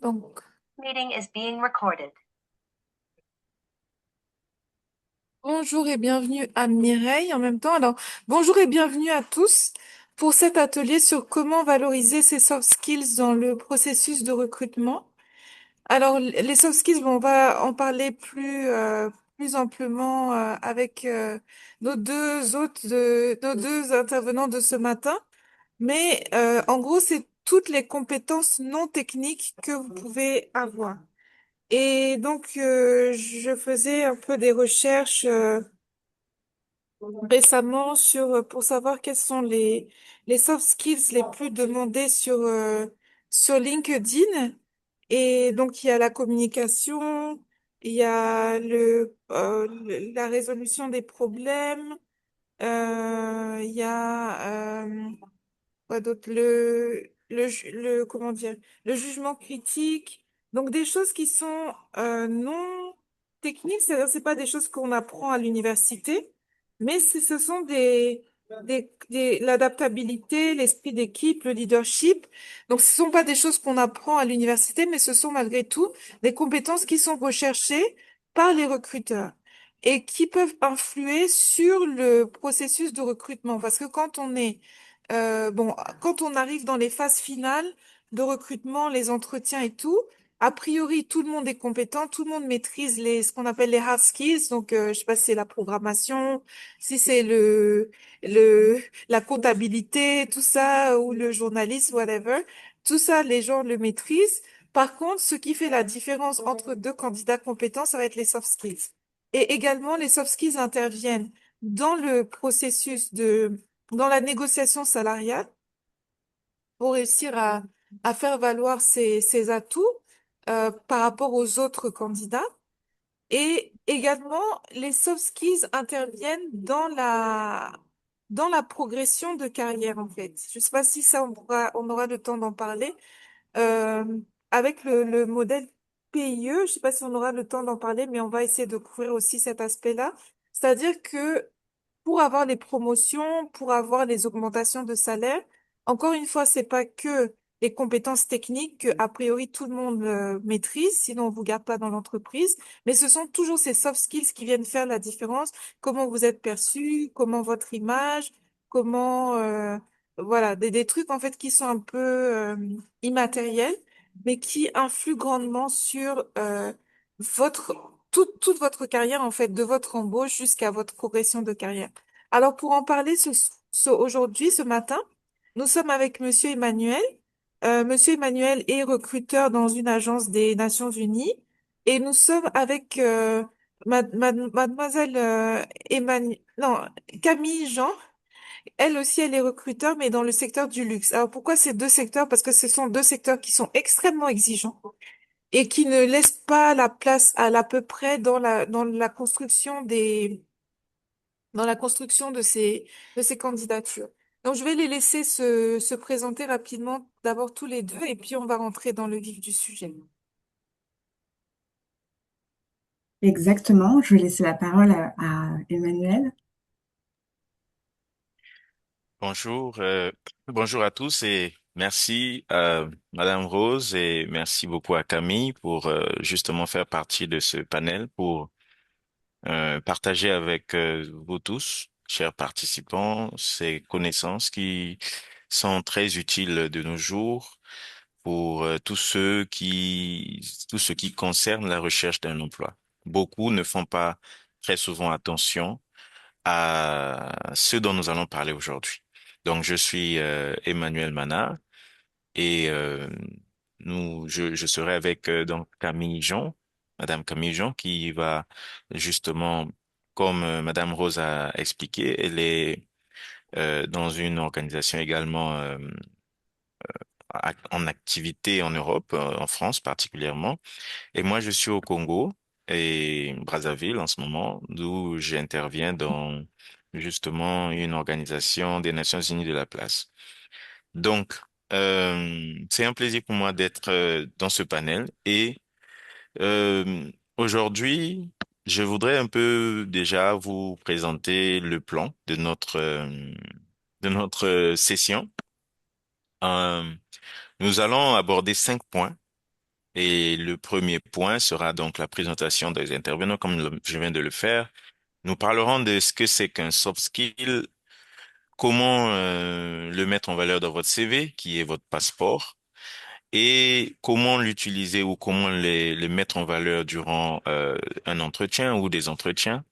Donc, Meeting is being recorded. bonjour et bienvenue à Mireille en même temps. Alors, bonjour et bienvenue à tous pour cet atelier sur comment valoriser ses soft skills dans le processus de recrutement. Alors, les soft skills, bon, on va en parler plus amplement avec nos deux intervenants de ce matin. Mais en gros, c'est toutes les compétences non techniques que vous pouvez avoir. Et donc, je faisais un peu des recherches récemment pour savoir quels sont les soft skills les plus demandés sur LinkedIn. Et donc, il y a la communication, il y a la résolution des problèmes, il y a quoi d'autre? Comment dire, le jugement critique. Donc des choses qui sont non techniques, c'est-à-dire c'est pas des choses qu'on apprend à l'université, mais ce sont l'adaptabilité, l'esprit d'équipe, le leadership. Donc ce sont pas des choses qu'on apprend à l'université, mais ce sont malgré tout des compétences qui sont recherchées par les recruteurs et qui peuvent influer sur le processus de recrutement. Parce que bon, quand on arrive dans les phases finales de recrutement, les entretiens et tout, a priori, tout le monde est compétent, tout le monde maîtrise ce qu'on appelle les hard skills. Donc, je sais pas si c'est la programmation, si c'est la comptabilité, tout ça, ou le journalisme, whatever. Tout ça, les gens le maîtrisent. Par contre, ce qui fait la différence entre deux candidats compétents, ça va être les soft skills. Et également, les soft skills interviennent dans le processus dans la négociation salariale pour réussir à faire valoir ses atouts par rapport aux autres candidats. Et également, les soft skills interviennent dans la progression de carrière, en fait. Je sais pas si ça, on aura le temps d'en parler. Euh, Avec le modèle PIE, je sais pas si on aura le temps d'en parler, mais on va essayer de couvrir aussi cet aspect-là. C'est-à-dire que pour avoir les promotions, pour avoir les augmentations de salaire, encore une fois, c'est pas que les compétences techniques que, a priori, tout le monde maîtrise, sinon on vous garde pas dans l'entreprise, mais ce sont toujours ces soft skills qui viennent faire la différence, comment vous êtes perçu, comment votre image, comment, voilà, des trucs en fait qui sont un peu immatériels, mais qui influent grandement sur toute votre carrière, en fait, de votre embauche jusqu'à votre progression de carrière. Alors, pour en parler aujourd'hui, ce matin, nous sommes avec Monsieur Emmanuel. Monsieur Emmanuel est recruteur dans une agence des Nations Unies et nous sommes avec Mademoiselle non, Camille Jean. Elle aussi, elle est recruteur, mais dans le secteur du luxe. Alors, pourquoi ces deux secteurs? Parce que ce sont deux secteurs qui sont extrêmement exigeants et qui ne laisse pas la place à l'à peu près dans la construction de ces candidatures. Donc, je vais les laisser se présenter rapidement, d'abord tous les deux, et puis on va rentrer dans le vif du sujet. Exactement, je vais laisser la parole à Emmanuel. Bonjour, bonjour à tous et merci Madame Rose et merci beaucoup à Camille pour justement faire partie de ce panel pour partager avec vous tous, chers participants, ces connaissances qui sont très utiles de nos jours pour tout ce qui concerne la recherche d'un emploi. Beaucoup ne font pas très souvent attention à ce dont nous allons parler aujourd'hui. Donc, je suis Emmanuel Mana et je serai avec donc Camille Jean, Madame Camille Jean, qui va justement, comme Madame Rose a expliqué, elle est dans une organisation également en activité en Europe, en France particulièrement. Et moi, je suis au Congo et Brazzaville en ce moment, d'où j'interviens dans justement une organisation des Nations Unies de la place. Donc, c'est un plaisir pour moi d'être dans ce panel et aujourd'hui, je voudrais un peu déjà vous présenter le plan de notre session. Euh, Nous allons aborder 5 points Et le premier point sera donc la présentation des intervenants, comme je viens de le faire. Nous parlerons de ce que c'est qu'un soft skill, comment le mettre en valeur dans votre CV, qui est votre passeport, et comment l'utiliser ou comment les mettre en valeur durant un entretien ou des entretiens.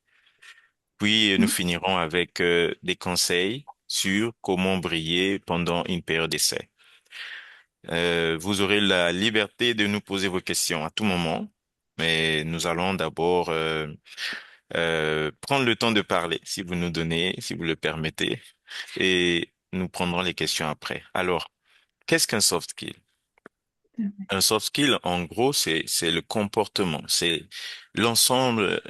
Puis nous finirons avec des conseils sur comment briller pendant une période d'essai. Vous aurez la liberté de nous poser vos questions à tout moment, mais nous allons d'abord prendre le temps de parler, si vous nous donnez, si vous le permettez, et nous prendrons les questions après. Alors, qu'est-ce qu'un soft skill? Un soft skill, en gros, c'est le comportement, c'est l'ensemble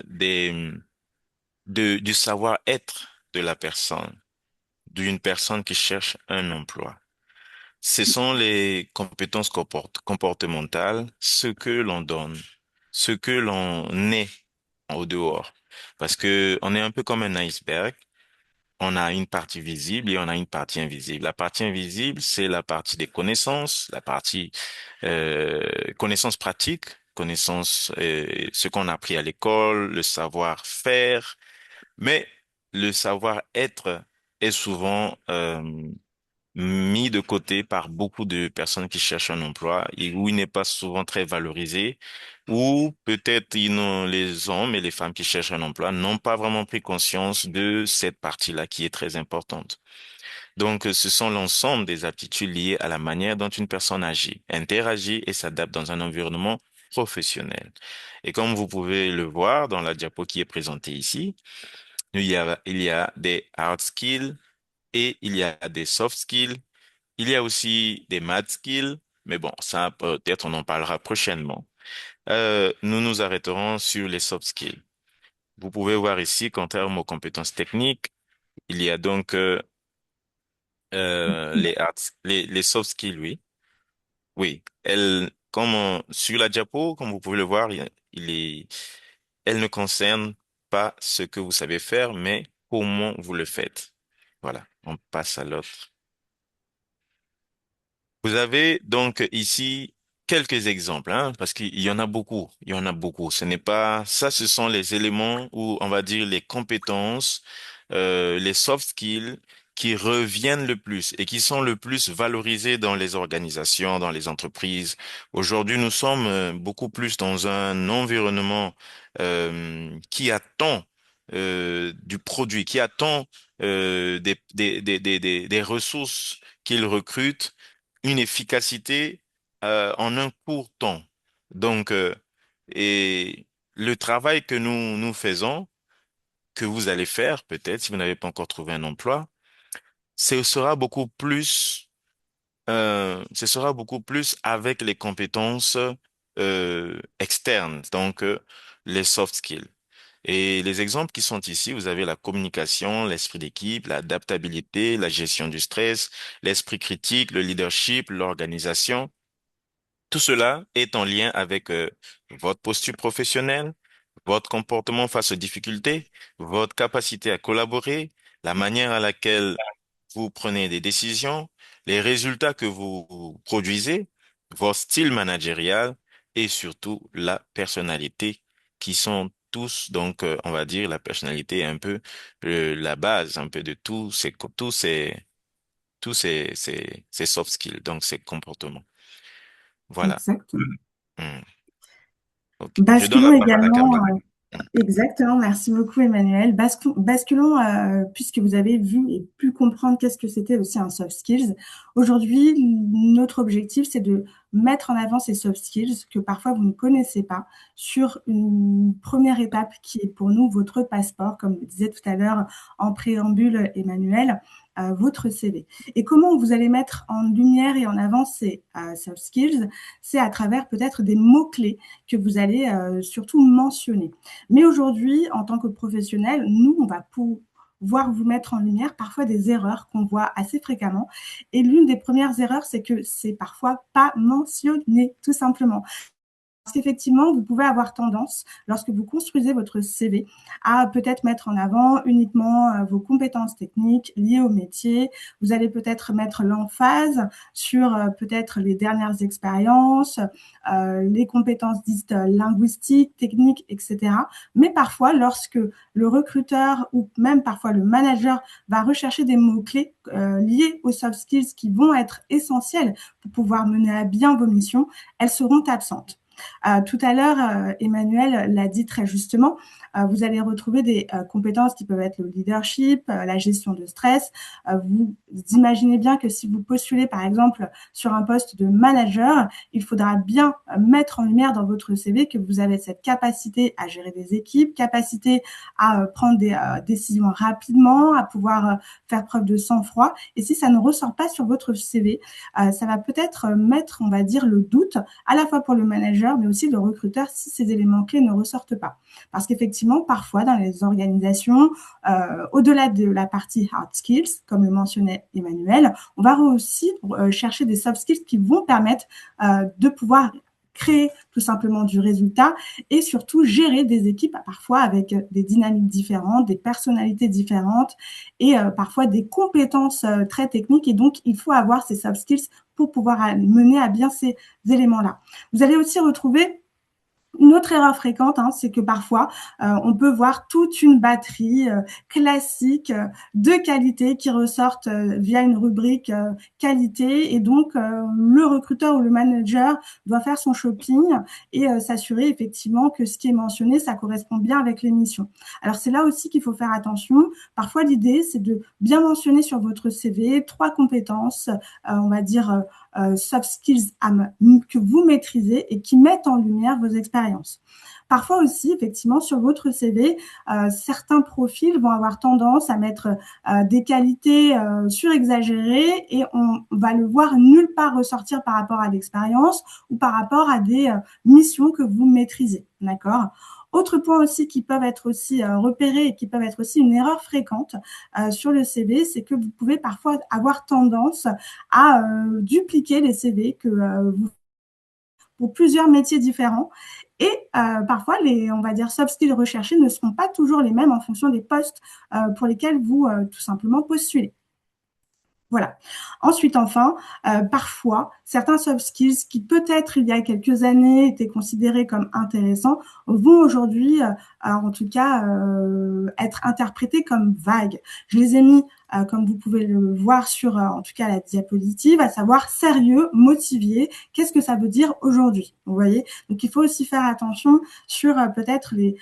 du savoir-être de la personne, d'une personne qui cherche un emploi. Ce sont les compétences comportementales, ce que l'on donne, ce que l'on est au dehors. Parce que on est un peu comme un iceberg. On a une partie visible et on a une partie invisible. La partie invisible, c'est la partie des connaissances, la partie connaissances pratiques, connaissances, ce qu'on a appris à l'école, le savoir-faire. Mais le savoir-être est souvent mis de côté par beaucoup de personnes qui cherchent un emploi et où il n'est pas souvent très valorisé, ou peut-être les hommes et les femmes qui cherchent un emploi n'ont pas vraiment pris conscience de cette partie-là qui est très importante. Donc, ce sont l'ensemble des aptitudes liées à la manière dont une personne agit, interagit et s'adapte dans un environnement professionnel. Et comme vous pouvez le voir dans la diapo qui est présentée ici, il y a des hard skills et il y a des soft skills, il y a aussi des math skills, mais bon, ça peut-être on en parlera prochainement. Nous nous arrêterons sur les soft skills. Vous pouvez voir ici qu'en termes aux compétences techniques, il y a donc les soft skills, oui. Oui, sur la diapo, comme vous pouvez le voir, elle ne concerne pas ce que vous savez faire, mais comment vous le faites. Voilà, on passe à l'autre. Vous avez donc ici quelques exemples, hein, parce qu'il y en a beaucoup, il y en a beaucoup. Ce n'est pas ça, ce sont les éléments ou on va dire les compétences, les soft skills qui reviennent le plus et qui sont le plus valorisés dans les organisations, dans les entreprises. Aujourd'hui, nous sommes beaucoup plus dans un environnement qui attend du produit, qui attend des ressources qu'il recrute une efficacité en un court temps. Donc, et le travail que nous faisons, que vous allez faire peut-être si vous n'avez pas encore trouvé un emploi, ce sera beaucoup plus avec les compétences externes, donc les soft skills. Et les exemples qui sont ici, vous avez la communication, l'esprit d'équipe, l'adaptabilité, la gestion du stress, l'esprit critique, le leadership, l'organisation. Tout cela est en lien avec votre posture professionnelle, votre comportement face aux difficultés, votre capacité à collaborer, la manière à laquelle vous prenez des décisions, les résultats que vous produisez, votre style managérial et surtout la personnalité qui sont tous, donc, on va dire, la personnalité est un peu la base, un peu de tous ces soft skills, donc ces comportements. Voilà. Exactement. Hmm. Ok. Je donne Basculons la parole à également, Camille. exactement, merci beaucoup Emmanuel. Basculons, puisque vous avez vu et pu comprendre qu'est-ce que c'était aussi un soft skills. Aujourd'hui, notre objectif, c'est de mettre en avant ces soft skills que parfois vous ne connaissez pas sur une première étape qui est pour nous votre passeport, comme le disait tout à l'heure en préambule Emmanuel, votre CV. Et comment vous allez mettre en lumière et en avant ces soft skills? C'est à travers peut-être des mots-clés que vous allez surtout mentionner. Mais aujourd'hui, en tant que professionnel, nous, on va pouvoir vous mettre en lumière parfois des erreurs qu'on voit assez fréquemment. Et l'une des premières erreurs, c'est que c'est parfois pas mentionné, tout simplement. Parce qu'effectivement, vous pouvez avoir tendance, lorsque vous construisez votre CV, à peut-être mettre en avant uniquement vos compétences techniques liées au métier. Vous allez peut-être mettre l'emphase sur peut-être les dernières expériences, les compétences dites linguistiques, techniques, etc. Mais parfois, lorsque le recruteur ou même parfois le manager va rechercher des mots-clés liés aux soft skills qui vont être essentiels pour pouvoir mener à bien vos missions, elles seront absentes. Tout à l'heure, Emmanuel l'a dit très justement, vous allez retrouver des compétences qui peuvent être le leadership, la gestion de stress. Vous imaginez bien que si vous postulez par exemple sur un poste de manager, il faudra bien mettre en lumière dans votre CV que vous avez cette capacité à gérer des équipes, capacité à prendre des décisions rapidement, à pouvoir faire preuve de sang-froid. Et si ça ne ressort pas sur votre CV, ça va peut-être mettre, on va dire, le doute à la fois pour le manager, mais aussi le recruteur si ces éléments clés ne ressortent pas. Parce qu'effectivement, parfois, dans les organisations, au-delà de la partie hard skills, comme le mentionnait Emmanuel, on va aussi chercher des soft skills qui vont permettre de pouvoir créer tout simplement du résultat et surtout gérer des équipes parfois avec des dynamiques différentes, des personnalités différentes et parfois des compétences très techniques. Et donc, il faut avoir ces soft skills pour pouvoir mener à bien ces éléments-là. Vous allez aussi retrouver une autre erreur fréquente, c'est que parfois, on peut voir toute une batterie classique de qualité qui ressortent via une rubrique qualité. Et donc, le recruteur ou le manager doit faire son shopping et s'assurer effectivement que ce qui est mentionné, ça correspond bien avec les missions. Alors, c'est là aussi qu'il faut faire attention. Parfois, l'idée, c'est de bien mentionner sur votre CV 3 compétences, on va dire, soft skills que vous maîtrisez et qui mettent en lumière vos expériences. Parfois aussi, effectivement, sur votre CV, certains profils vont avoir tendance à mettre des qualités surexagérées et on va le voir nulle part ressortir par rapport à l'expérience ou par rapport à des missions que vous maîtrisez. D'accord ? Autre point aussi qui peuvent être aussi repérés et qui peuvent être aussi une erreur fréquente sur le CV, c'est que vous pouvez parfois avoir tendance à dupliquer les CV que vous pour plusieurs métiers différents. Et parfois, les, on va dire, soft skills recherchés ne seront pas toujours les mêmes en fonction des postes pour lesquels vous tout simplement postulez. Voilà. Ensuite, enfin, parfois, certains soft skills qui peut-être il y a quelques années étaient considérés comme intéressants vont aujourd'hui, en tout cas, être interprétés comme vagues. Je les ai mis, comme vous pouvez le voir sur, en tout cas, la diapositive, à savoir sérieux, motivé. Qu'est-ce que ça veut dire aujourd'hui? Vous voyez? Donc, il faut aussi faire attention sur peut-être les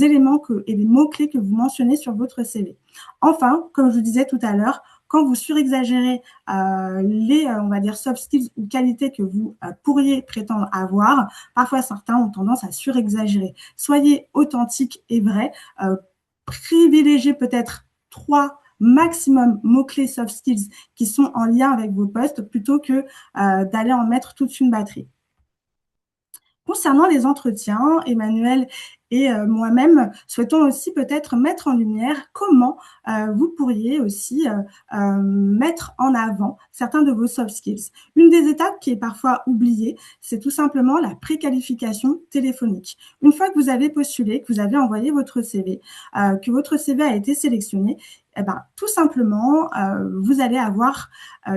éléments et les mots-clés que vous mentionnez sur votre CV. Enfin, comme je vous disais tout à l'heure, quand vous surexagérez les, on va dire, soft skills ou qualités que vous pourriez prétendre avoir, parfois certains ont tendance à surexagérer. Soyez authentique et vrai. Privilégiez peut-être 3 maximum mots-clés soft skills qui sont en lien avec vos postes plutôt que d'aller en mettre toute une batterie. Concernant les entretiens, Emmanuel et moi-même souhaitons aussi peut-être mettre en lumière comment vous pourriez aussi mettre en avant certains de vos soft skills. Une des étapes qui est parfois oubliée, c'est tout simplement la préqualification téléphonique. Une fois que vous avez postulé, que vous avez envoyé votre CV, que votre CV a été sélectionné, eh ben, tout simplement, vous allez avoir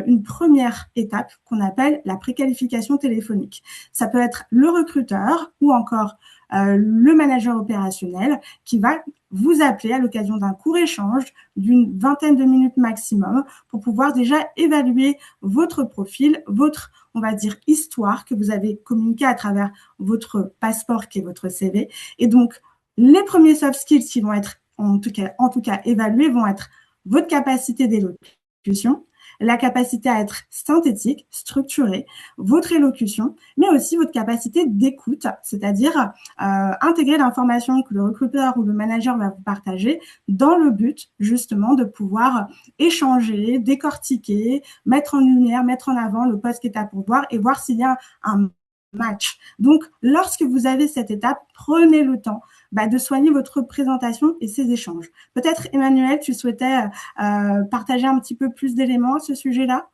une première étape qu'on appelle la préqualification téléphonique. Ça peut être le recruteur ou encore le manager opérationnel qui va vous appeler à l'occasion d'un court échange d'une vingtaine de minutes maximum pour pouvoir déjà évaluer votre profil, votre, on va dire, histoire que vous avez communiquée à travers votre passeport qui est votre CV. Et donc, les premiers soft skills qui vont être en tout cas évalués vont être votre capacité d'élocution, la capacité à être synthétique, structuré, votre élocution, mais aussi votre capacité d'écoute, c'est-à-dire intégrer l'information que le recruteur ou le manager va vous partager dans le but justement de pouvoir échanger, décortiquer, mettre en lumière, mettre en avant le poste qui est à pourvoir et voir s'il y a un match. Donc, lorsque vous avez cette étape, prenez le temps de soigner votre présentation et ces échanges. Peut-être, Emmanuel, tu souhaitais partager un petit peu plus d'éléments à ce sujet-là?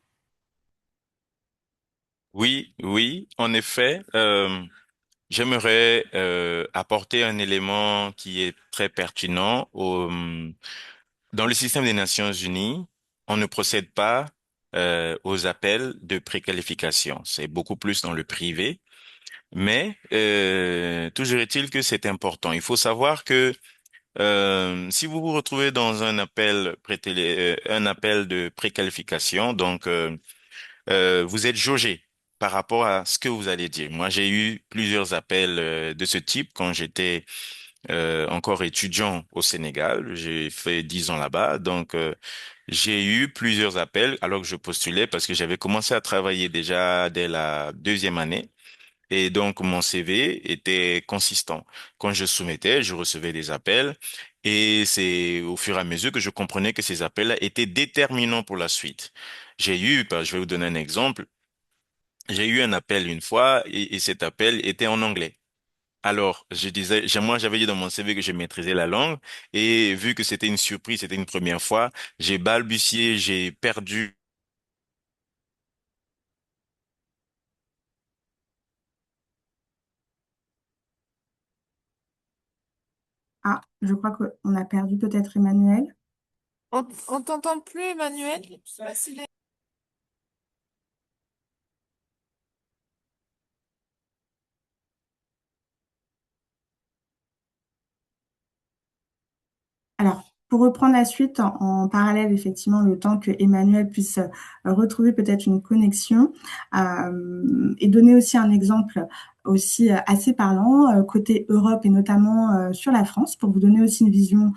Oui, oui, en effet. J'aimerais apporter un élément qui est très pertinent dans le système des Nations Unies. On ne procède pas aux appels de préqualification. C'est beaucoup plus dans le privé. Mais toujours est-il que c'est important. Il faut savoir que si vous vous retrouvez dans un appel un appel de préqualification, donc vous êtes jaugé par rapport à ce que vous allez dire. Moi, j'ai eu plusieurs appels de ce type quand j'étais encore étudiant au Sénégal. J'ai fait 10 ans là-bas, donc j'ai eu plusieurs appels alors que je postulais parce que j'avais commencé à travailler déjà dès la deuxième année. Et donc, mon CV était consistant. Quand je soumettais, je recevais des appels et c'est au fur et à mesure que je comprenais que ces appels étaient déterminants pour la suite. Je vais vous donner un exemple. J'ai eu un appel une fois et cet appel était en anglais. Alors, moi, j'avais dit dans mon CV que je maîtrisais la langue et vu que c'était une surprise, c'était une première fois, j'ai balbutié, j'ai perdu. Ah, je crois qu'on a perdu peut-être Emmanuel. On t'entend plus, Emmanuel? Alors, pour reprendre la suite en parallèle, effectivement, le temps que Emmanuel puisse retrouver peut-être une connexion et donner aussi un exemple aussi assez parlant côté Europe et notamment sur la France pour vous donner aussi une vision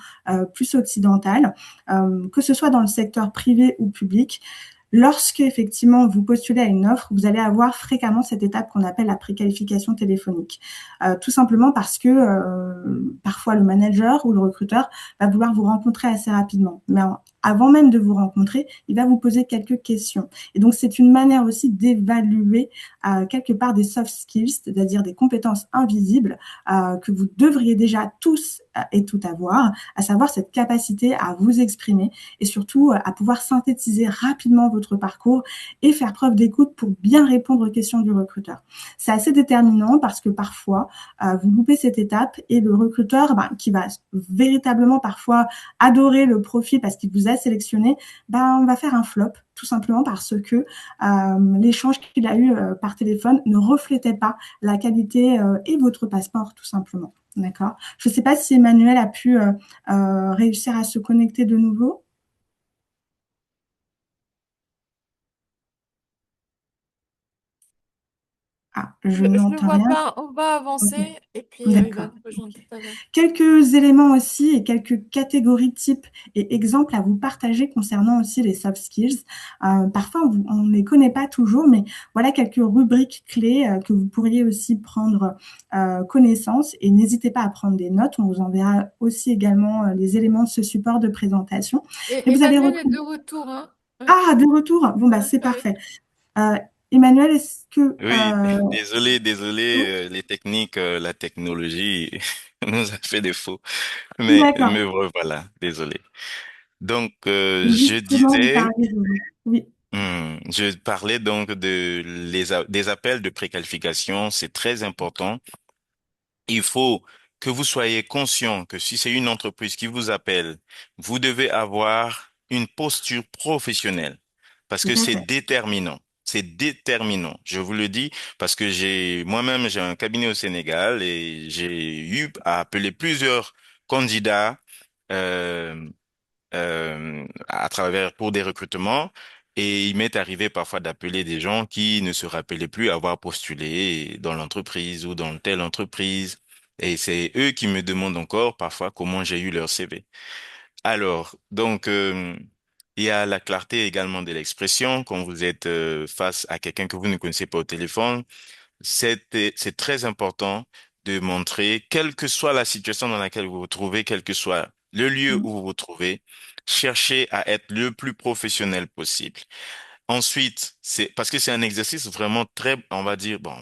plus occidentale, que ce soit dans le secteur privé ou public. Lorsque effectivement vous postulez à une offre, vous allez avoir fréquemment cette étape qu'on appelle la préqualification téléphonique. Tout simplement parce que parfois le manager ou le recruteur va vouloir vous rencontrer assez rapidement. Mais avant même de vous rencontrer, il va vous poser quelques questions. Et donc, c'est une manière aussi d'évaluer quelque part des soft skills, c'est-à-dire des compétences invisibles que vous devriez déjà tous et toutes avoir, à savoir cette capacité à vous exprimer et surtout à pouvoir synthétiser rapidement votre parcours et faire preuve d'écoute pour bien répondre aux questions du recruteur. C'est assez déterminant parce que parfois, vous loupez cette étape et le recruteur qui va véritablement parfois adorer le profil parce qu'il vous a sélectionné, on va faire un flop tout simplement parce que l'échange qu'il a eu par téléphone ne reflétait pas la qualité et votre passeport tout simplement. D'accord. Je ne sais pas si Emmanuel a pu réussir à se connecter de nouveau. Ah, je Je le n'entends vois rien. pas. On va Ok. avancer et puis il va D'accord. nous rejoindre tout à l'heure. Quelques éléments aussi et quelques catégories types et exemples à vous partager concernant aussi les soft skills. Parfois, on ne les connaît pas toujours, mais voilà quelques rubriques clés que vous pourriez aussi prendre connaissance et n'hésitez pas à prendre des notes. On vous enverra aussi également les éléments de ce support de présentation. Et Et vous allez Emmanuel est retrouver... de retour, hein? Ah, de retour. Bon, c'est Oui. parfait. Euh, Emmanuel, est-ce que... Oui, désolé, oui, les techniques, la technologie nous a fait défaut. d'accord. Mais voilà, désolé. Donc, Justement, vous parliez de... Oui. je parlais donc des appels de préqualification. C'est très important. Il faut que vous soyez conscient que si c'est une entreprise qui vous appelle, vous devez avoir une posture professionnelle parce Tout que à c'est fait. déterminant. C'est déterminant. Je vous le dis parce que moi-même, j'ai un cabinet au Sénégal et j'ai eu à appeler plusieurs candidats euh, à travers pour des recrutements. Et il m'est arrivé parfois d'appeler des gens qui ne se rappelaient plus avoir postulé dans l'entreprise ou dans telle entreprise. Et c'est eux qui me demandent encore parfois comment j'ai eu leur CV. Alors, donc, il y a la clarté également de l'expression quand vous êtes face à quelqu'un que vous ne connaissez pas au téléphone. C'est très important de montrer, quelle que soit la situation dans laquelle vous vous trouvez, quel que soit le lieu Mm. où vous vous trouvez, cherchez à être le plus professionnel possible. Ensuite, c'est parce que c'est un exercice vraiment très, on va dire, bon,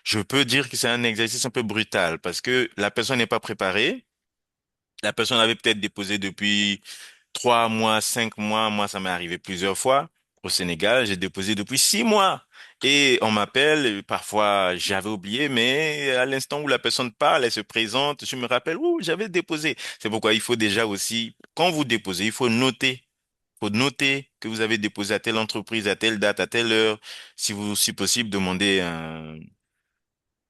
je peux dire que c'est un exercice un peu brutal parce que la personne n'est pas préparée. La personne avait peut-être déposé depuis 3 mois, 5 mois. Moi, ça m'est arrivé plusieurs fois. au Sénégal. J'ai déposé depuis 6 mois. Et on m'appelle, parfois j'avais oublié, mais à l'instant où la personne parle, elle se présente, je me rappelle, ouh, j'avais déposé. C'est pourquoi il faut déjà aussi, quand vous déposez, il faut noter. Faut noter que vous avez déposé à telle entreprise, à telle date, à telle heure. Si vous, si possible, demandez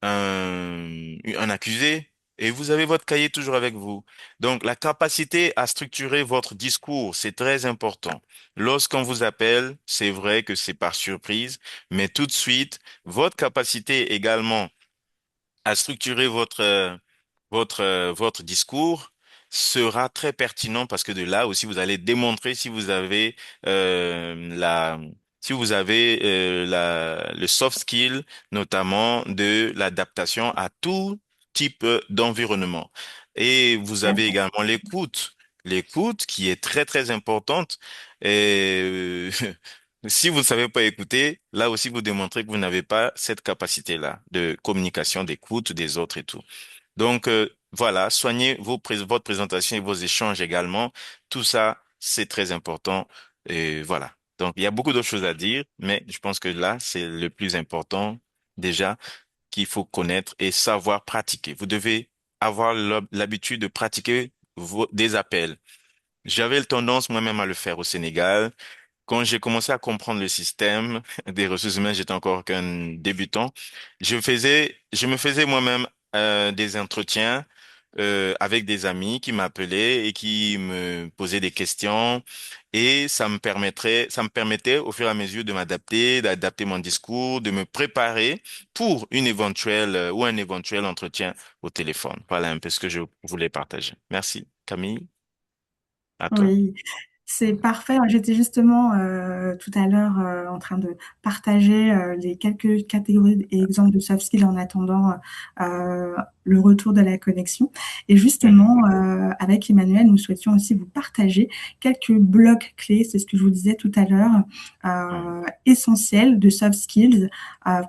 un accusé et vous avez votre cahier toujours avec vous. Donc, la capacité à structurer votre discours, c'est très important. Lorsqu'on vous appelle, c'est vrai que c'est par surprise, mais tout de suite, votre capacité également à structurer votre discours sera très pertinent parce que de là aussi vous allez démontrer si vous avez la si vous avez le soft skill notamment de l'adaptation à tout type d'environnement. Et vous avez également l'écoute qui est très très importante. Et si vous ne savez pas écouter, là aussi vous démontrez que vous n'avez pas cette capacité-là de communication, d'écoute des autres et tout. Donc voilà, soignez votre présentation et vos échanges également. Tout ça, c'est très important. Et voilà. Donc il y a beaucoup d'autres choses à dire, mais je pense que là, c'est le plus important déjà qu'il faut connaître et savoir pratiquer. Vous devez avoir l'habitude de pratiquer des appels. J'avais tendance moi-même à le faire au Sénégal. Quand j'ai commencé à comprendre le système des ressources humaines, j'étais encore qu'un débutant. Je me faisais moi-même des entretiens avec des amis qui m'appelaient et qui me posaient des questions et ça me permettait au fur et à mesure de m'adapter, d'adapter mon discours, de me préparer pour une éventuelle ou un éventuel entretien au téléphone. Voilà un peu ce que je voulais partager. Merci, Camille. À toi. Oui, c'est parfait. J'étais justement tout à l'heure en train de partager les quelques catégories et exemples de soft skills en attendant le retour de la connexion. Et Mhm. justement, avec Emmanuel, nous souhaitions aussi vous partager quelques blocs clés, c'est ce que je vous disais tout à l'heure, Mhm. essentiels de soft skills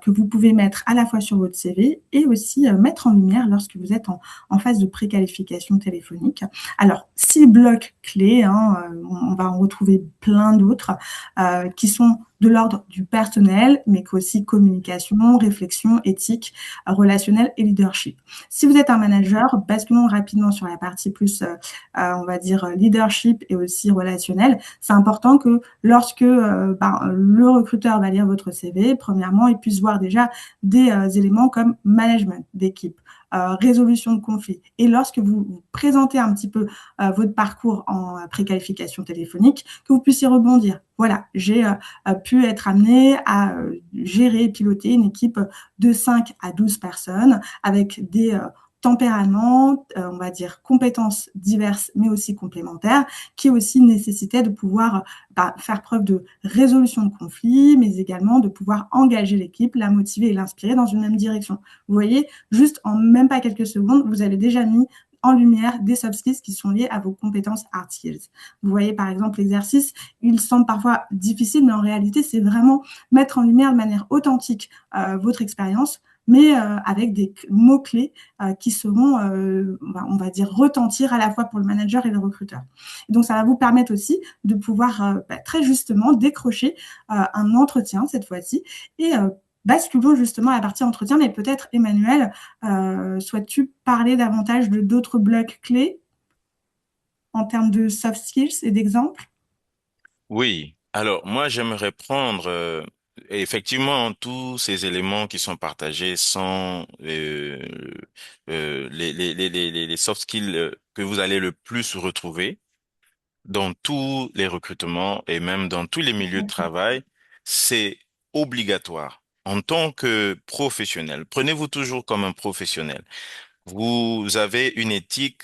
que vous pouvez mettre à la fois sur votre CV et aussi mettre en lumière lorsque vous êtes en phase de préqualification téléphonique. Alors, 6 blocs clés, hein, on va en retrouver plein d'autres qui sont de l'ordre du personnel, mais qu'aussi communication, réflexion, éthique, relationnel et leadership. Si vous êtes un manager, basculons rapidement sur la partie plus, on va dire, leadership et aussi relationnel. C'est important que lorsque le recruteur va lire votre CV, premièrement, il puisse voir déjà des éléments comme management d'équipe, résolution de conflits. Et lorsque vous présentez un petit peu votre parcours en préqualification téléphonique, que vous puissiez rebondir. Voilà, j'ai pu être amené à gérer et piloter une équipe de 5 à 12 personnes avec des tempéraments, on va dire compétences diverses mais aussi complémentaires, qui aussi nécessitaient de pouvoir faire preuve de résolution de conflits, mais également de pouvoir engager l'équipe, la motiver et l'inspirer dans une même direction. Vous voyez, juste en même pas quelques secondes, vous avez déjà mis en lumière des soft skills qui sont liés à vos compétences hard skills. Vous voyez par exemple l'exercice, il semble parfois difficile, mais en réalité, c'est vraiment mettre en lumière de manière authentique votre expérience, mais avec des mots-clés qui seront, on va dire, retentir à la fois pour le manager et le recruteur. Et donc, ça va vous permettre aussi de pouvoir très justement décrocher un entretien cette fois-ci et basculons justement à la partie entretien, mais peut-être Emmanuel, souhaites-tu parler davantage de d'autres blocs clés en termes de soft skills et d'exemples? Oui, alors moi j'aimerais prendre effectivement tous ces éléments qui sont partagés sont les soft skills que vous allez le plus retrouver dans tous les recrutements et même dans tous les milieux de travail. C'est obligatoire. En tant que professionnel, prenez-vous toujours comme un professionnel. Vous avez une éthique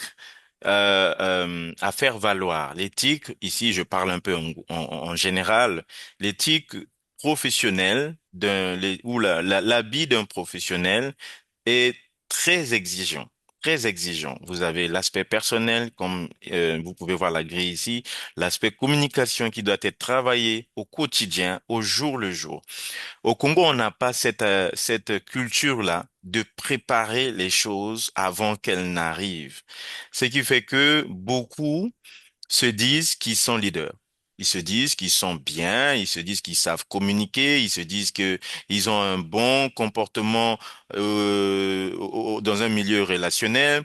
à faire valoir. L'éthique, ici, je parle un peu en général, l'éthique professionnelle ou l'habit d'un professionnel est très exigeant. Très exigeant. Vous avez l'aspect personnel, comme vous pouvez voir la grille ici, l'aspect communication qui doit être travaillé au quotidien, au jour le jour. Au Congo, on n'a pas cette culture-là de préparer les choses avant qu'elles n'arrivent. Ce qui fait que beaucoup se disent qu'ils sont leaders. Ils se disent qu'ils sont bien, ils se disent qu'ils savent communiquer, ils se disent que ils ont un bon comportement dans un milieu relationnel.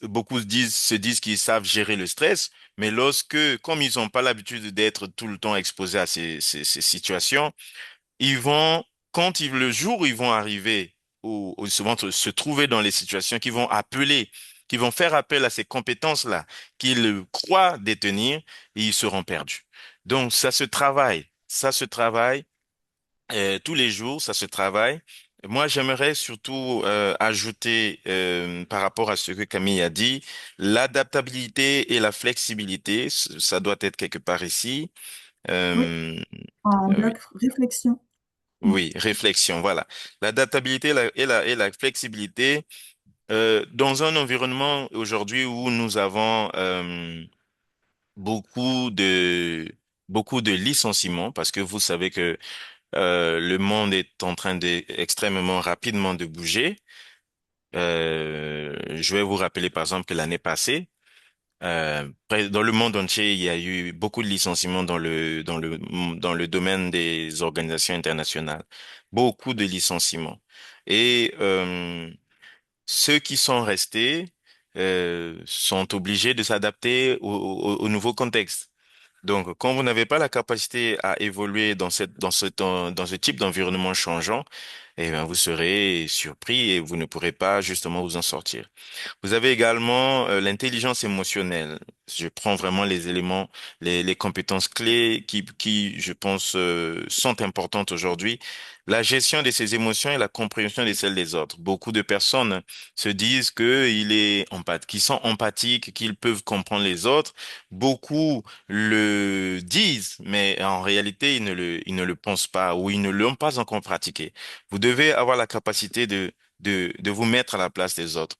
Beaucoup se disent qu'ils savent gérer le stress, mais comme ils n'ont pas l'habitude d'être tout le temps exposés à ces situations, ils vont, le jour où ils vont arriver, ou souvent se trouver dans les situations qui vont faire appel à ces compétences-là, qu'ils croient détenir, et ils seront perdus. Donc, ça se travaille tous les jours, ça se travaille. Moi, j'aimerais surtout ajouter, par rapport à ce que Camille a dit, l'adaptabilité et la flexibilité, ça doit être quelque part ici. Oui, Euh, en oui. bloc réflexion. Mm. Oui, réflexion, voilà. L'adaptabilité et la flexibilité dans un environnement aujourd'hui où nous avons beaucoup de beaucoup de licenciements, parce que vous savez que le monde est en train de extrêmement rapidement de bouger. Je vais vous rappeler par exemple que l'année passée, dans le monde entier, il y a eu beaucoup de licenciements dans le domaine des organisations internationales. Beaucoup de licenciements. Et ceux qui sont restés sont obligés de s'adapter au nouveau contexte. Donc, quand vous n'avez pas la capacité à évoluer dans ce type d'environnement changeant, eh bien, vous serez surpris et vous ne pourrez pas justement vous en sortir. Vous avez également l'intelligence émotionnelle. Je prends vraiment les éléments, les compétences clés je pense, sont importantes aujourd'hui. La gestion de ses émotions et la compréhension de celles des autres. Beaucoup de personnes se disent qu'ils sont empathiques, qu'ils peuvent comprendre les autres. Beaucoup le disent, mais en réalité, ils ne le pensent pas ou ils ne l'ont pas encore pratiqué. Vous devez avoir la capacité de vous mettre à la place des autres,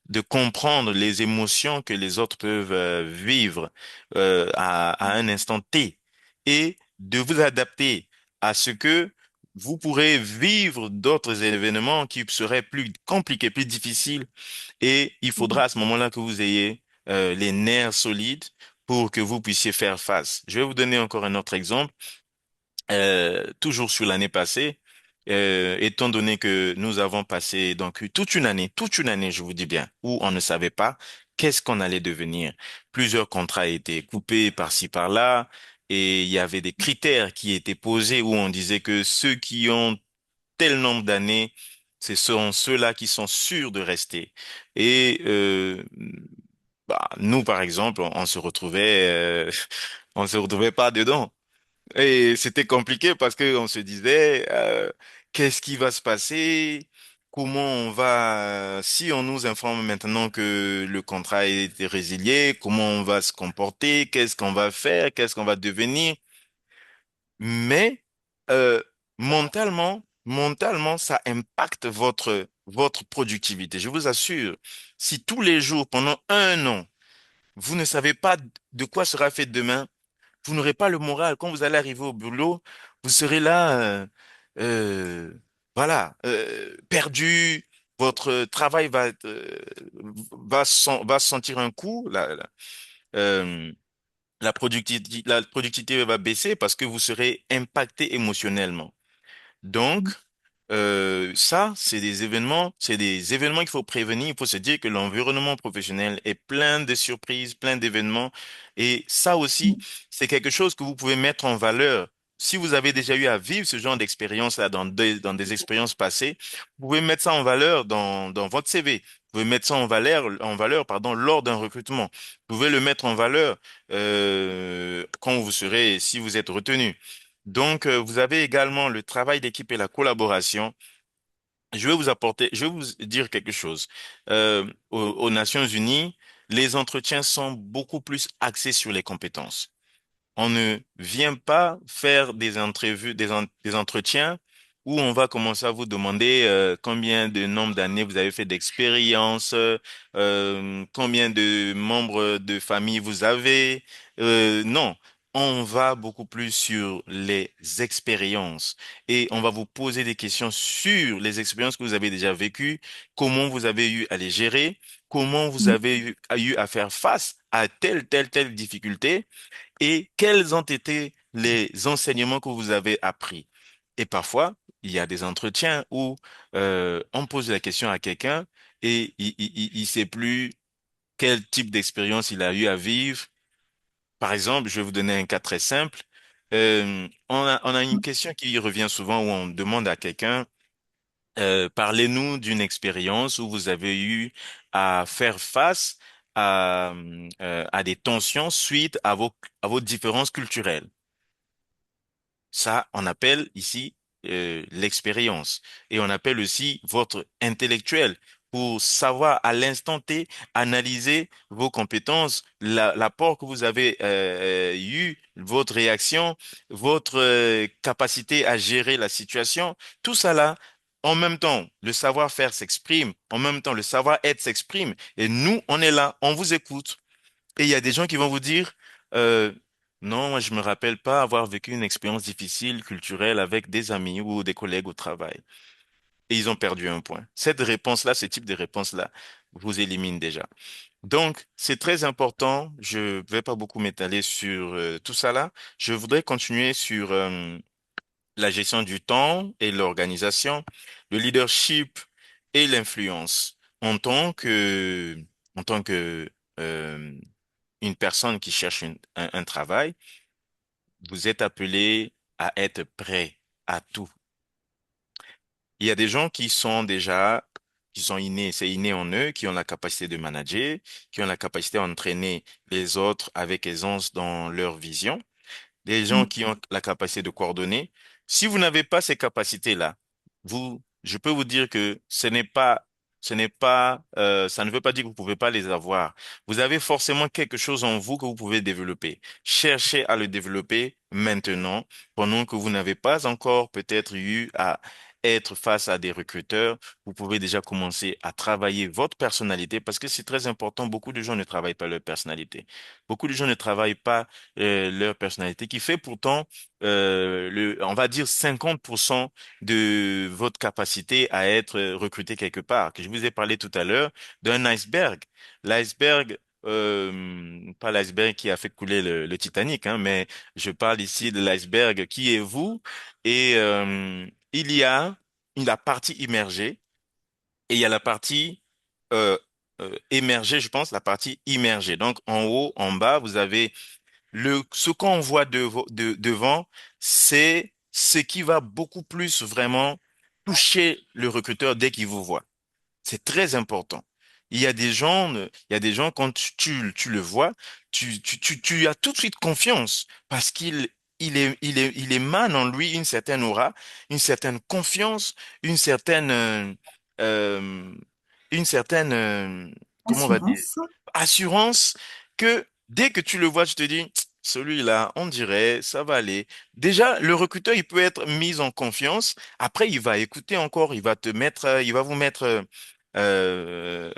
de comprendre les émotions que les autres peuvent vivre à un instant T et de vous adapter à ce que vous pourrez vivre d'autres événements qui seraient plus compliqués, plus difficiles, et il faudra à ce moment-là que vous ayez les nerfs solides pour que vous puissiez faire face. Je vais vous donner encore un autre exemple toujours sur l'année passée, étant donné que nous avons passé donc toute une année, je vous dis bien, où on ne savait pas qu'est-ce qu'on allait devenir. Plusieurs contrats étaient coupés par-ci par-là, et il y avait des critères qui étaient posés où on disait que ceux qui ont tel nombre d'années, ce sont ceux-là qui sont sûrs de rester. Et bah, nous, par exemple, on se retrouvait, on se retrouvait pas dedans. Et c'était compliqué parce que on se disait, qu'est-ce qui va se passer? Comment on va, si on nous informe maintenant que le contrat a été résilié, comment on va se comporter? Qu'est-ce qu'on va faire? Qu'est-ce qu'on va devenir? Mais euh, mentalement, ça impacte votre productivité. Je vous assure, si tous les jours, pendant un an, vous ne savez pas de quoi sera fait demain, vous n'aurez pas le moral. Quand vous allez arriver au boulot, vous serez là, euh, voilà, perdu. Votre travail va sentir un coup. Euh, la productivité va baisser parce que vous serez impacté émotionnellement. Donc, ça, c'est des événements qu'il faut prévenir. Il faut se dire que l'environnement professionnel est plein de surprises, plein d'événements. Et ça aussi, c'est quelque chose que vous pouvez mettre en valeur. Si vous avez déjà eu à vivre ce genre d'expérience-là dans des expériences passées, vous pouvez mettre ça en valeur dans votre CV. Vous pouvez mettre ça pardon, lors d'un recrutement. Vous pouvez le mettre en valeur si vous êtes retenu. Donc, vous avez également le travail d'équipe et la collaboration. Je vais vous dire quelque chose. Aux Nations Unies, les entretiens sont beaucoup plus axés sur les compétences. On ne vient pas faire des entrevues, des entretiens où on va commencer à vous demander combien de nombre d'années vous avez fait d'expérience, combien de membres de famille vous avez. Non, on va beaucoup plus sur les expériences et on va vous poser des questions sur les expériences que vous avez déjà vécues, comment vous avez eu à les gérer. comment vous avez eu à faire face à telle difficulté et quels ont été les enseignements que vous avez appris. Et parfois, il y a des entretiens où on pose la question à quelqu'un et il sait plus quel type d'expérience il a eu à vivre. Par exemple, je vais vous donner un cas très simple. On a une question qui revient souvent où on demande à quelqu'un, parlez-nous d'une expérience où vous avez eu à faire face à des tensions suite à vos différences culturelles. Ça, on appelle ici l'expérience. Et on appelle aussi votre intellectuel pour savoir à l'instant T analyser vos compétences, l'apport que vous avez eu, votre réaction, votre capacité à gérer la situation. Tout ça là, en même temps, le savoir-faire s'exprime, en même temps, le savoir-être s'exprime. Et nous, on est là, on vous écoute. Et il y a des gens qui vont vous dire, euh, non, moi je me rappelle pas avoir vécu une expérience difficile culturelle avec des amis ou des collègues au travail. Et ils ont perdu un point. Cette réponse-là, ce type de réponse-là, vous élimine déjà. Donc, c'est très important. Je vais pas beaucoup m'étaler sur tout ça là. Je voudrais continuer sur la gestion du temps et l'organisation, le leadership et l'influence. En tant que euh, une personne qui cherche un travail, vous êtes appelé à être prêt à tout. Il y a des gens qui sont innés, c'est inné en eux, qui ont la capacité de manager, qui ont la capacité d'entraîner les autres avec aisance dans leur vision, des gens qui ont la capacité de coordonner. Si vous n'avez pas ces capacités-là, je peux vous dire que ça ne veut pas dire que vous pouvez pas les avoir. Vous avez forcément quelque chose en vous que vous pouvez développer. Cherchez à le développer maintenant, pendant que vous n'avez pas encore peut-être eu à être face à des recruteurs. Vous pouvez déjà commencer à travailler votre personnalité parce que c'est très important. Beaucoup de gens ne travaillent pas leur personnalité. Beaucoup de gens ne travaillent pas leur personnalité, qui fait pourtant, on va dire 50% de votre capacité à être recruté quelque part. Que je vous ai parlé tout à l'heure d'un iceberg. L'iceberg, pas l'iceberg qui a fait couler le Titanic, hein, mais je parle ici de l'iceberg qui est vous. Et il y a la partie immergée et il y a la partie euh, émergée, je pense, la partie immergée. Donc en haut, en bas, vous avez ce qu'on voit devant, c'est ce qui va beaucoup plus vraiment toucher le recruteur dès qu'il vous voit. C'est très important. Il y a des gens, quand tu le vois, tu as tout de suite confiance parce il émane en lui une certaine aura, une certaine confiance, une certaine, euh, une certaine, comment on va dire, Assurance. assurance que dès que tu le vois, tu te dis, celui-là, on dirait, ça va aller. Déjà, le recruteur, il peut être mis en confiance. Après, il va écouter encore, il va vous mettre euh,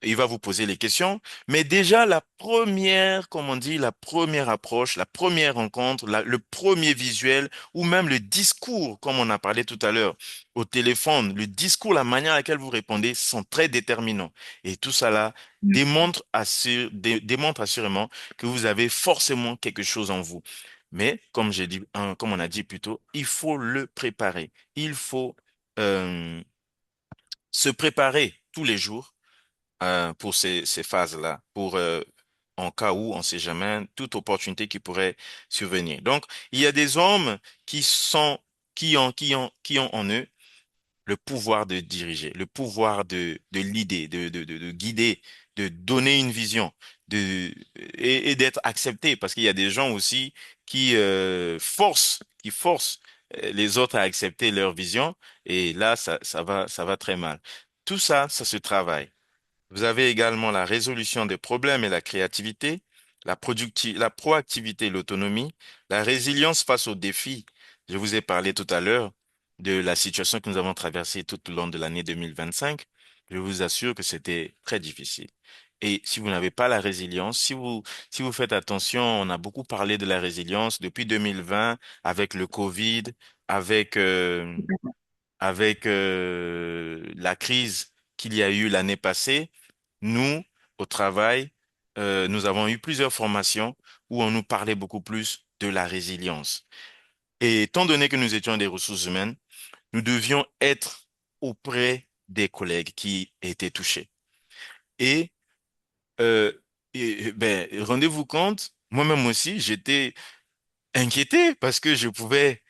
il va vous poser les questions, mais déjà la première, comme on dit, la première approche, la première rencontre, le premier visuel, ou même le discours, comme on a parlé tout à l'heure, au téléphone, le discours, la manière à laquelle vous répondez sont très déterminants. Et tout ça là démontre assurément que vous avez forcément quelque chose en vous. Mais, comme j'ai dit, hein, comme on a dit plus tôt, il faut le préparer. Il faut euh, se préparer tous les jours pour ces phases-là, pour en cas où on ne sait jamais toute opportunité qui pourrait survenir. Donc, il y a des hommes qui ont en eux le pouvoir de diriger, le pouvoir de l'idée, de guider, de donner une vision, et d'être accepté, parce qu'il y a des gens aussi qui forcent les autres à accepter leur vision, et là, ça va très mal. Tout ça, ça se travaille. Vous avez également la résolution des problèmes et la créativité, la proactivité et l'autonomie, la résilience face aux défis. Je vous ai parlé tout à l'heure de la situation que nous avons traversée tout au long de l'année 2025. Je vous assure que c'était très difficile. Et si vous n'avez pas la résilience, si vous faites attention, on a beaucoup parlé de la résilience depuis 2020 avec le Covid, avec, euh, avec la crise qu'il y a eu l'année passée. nous, au travail, nous avons eu plusieurs formations où on nous parlait beaucoup plus de la résilience. Et étant donné que nous étions des ressources humaines, nous devions être auprès des collègues qui étaient touchés. Et, euh, ben, rendez-vous compte, moi-même aussi, j'étais inquiété parce que je pouvais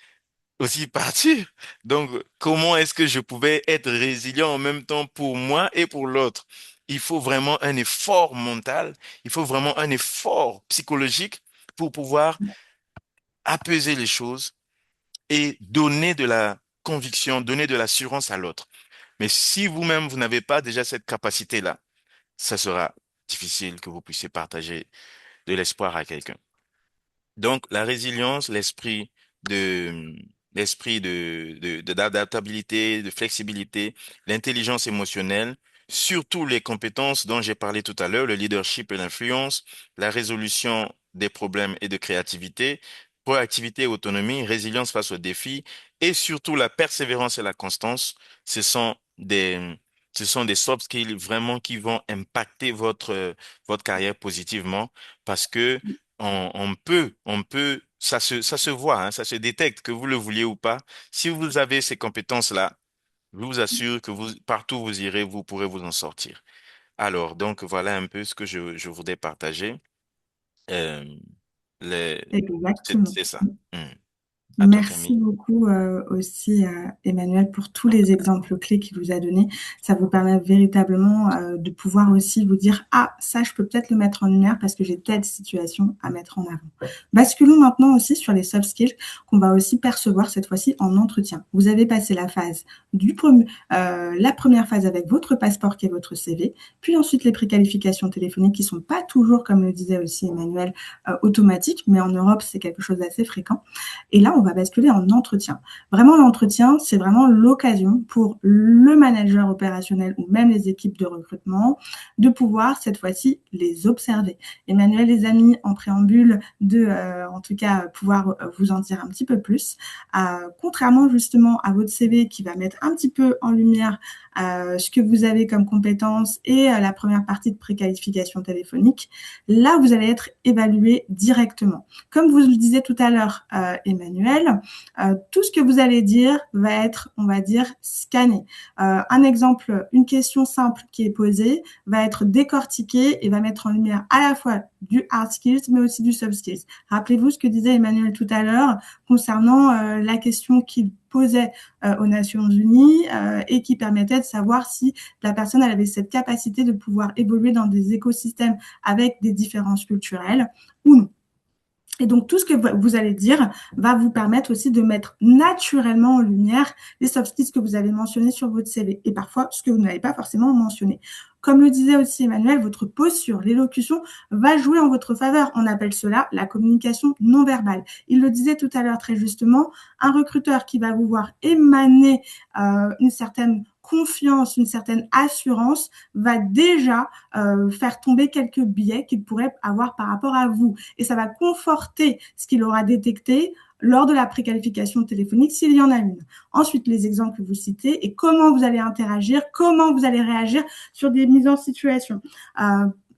aussi partir. Donc, comment est-ce que je pouvais être résilient en même temps pour moi et pour l'autre? Il faut vraiment un effort mental, il faut vraiment un effort psychologique pour pouvoir apaiser les choses et donner de la conviction, donner de l'assurance à l'autre. Mais si vous-même, vous n'avez pas déjà cette capacité-là, ça sera difficile que vous puissiez partager de l'espoir à quelqu'un. Donc, la résilience, de, d'adaptabilité, de flexibilité, l'intelligence émotionnelle, surtout les compétences dont j'ai parlé tout à l'heure, le leadership et l'influence, la résolution des problèmes et de créativité, proactivité et autonomie, résilience face aux défis, et surtout la persévérance et la constance, ce sont ce sont des soft skills vraiment qui vont impacter votre carrière positivement parce que ça se voit, hein, ça se détecte, que vous le vouliez ou pas. Si vous avez ces compétences-là, je vous assure que partout où vous irez, vous pourrez vous en sortir. Alors, donc, voilà un peu ce que je voudrais partager. Euh, les- Exactement. c'est ça. À toi, Merci Camille. beaucoup aussi, Emmanuel, pour tous les exemples clés qu'il vous a donnés. Ça vous permet véritablement de pouvoir aussi vous dire, ah, ça, je peux peut-être le mettre en lumière parce que j'ai telle situation à mettre en avant. Basculons maintenant aussi sur les soft skills qu'on va aussi percevoir cette fois-ci en entretien. Vous avez passé la phase la première phase avec votre passeport qui est votre CV, puis ensuite les préqualifications téléphoniques qui sont pas toujours, comme le disait aussi Emmanuel, automatiques, mais en Europe, c'est quelque chose d'assez fréquent. Et là, on va basculer en entretien. Vraiment, l'entretien, c'est vraiment l'occasion pour le manager opérationnel ou même les équipes de recrutement de pouvoir, cette fois-ci, les observer. Emmanuel les amis en préambule en tout cas, pouvoir vous en dire un petit peu plus. Contrairement justement à votre CV qui va mettre un petit peu en lumière ce que vous avez comme compétences et la première partie de préqualification téléphonique, là, vous allez être évalué directement. Comme vous le disiez tout à l'heure, Emmanuel, tout ce que vous allez dire va être, on va dire, scanné. Un exemple, une question simple qui est posée va être décortiquée et va mettre en lumière à la fois du hard skills, mais aussi du soft skills. Rappelez-vous ce que disait Emmanuel tout à l'heure concernant la question qu'il posait aux Nations Unies et qui permettait de savoir si la personne avait cette capacité de pouvoir évoluer dans des écosystèmes avec des différences culturelles ou non. Et donc, tout ce que vous allez dire va vous permettre aussi de mettre naturellement en lumière les soft skills que vous avez mentionnés sur votre CV et parfois ce que vous n'avez pas forcément mentionné. Comme le disait aussi Emmanuel, votre posture, l'élocution va jouer en votre faveur. On appelle cela la communication non verbale. Il le disait tout à l'heure très justement, un recruteur qui va vous voir émaner une certaine confiance, une certaine assurance va déjà faire tomber quelques biais qu'il pourrait avoir par rapport à vous. Et ça va conforter ce qu'il aura détecté lors de la préqualification téléphonique, s'il y en a une. Ensuite, les exemples que vous citez et comment vous allez interagir, comment vous allez réagir sur des mises en situation.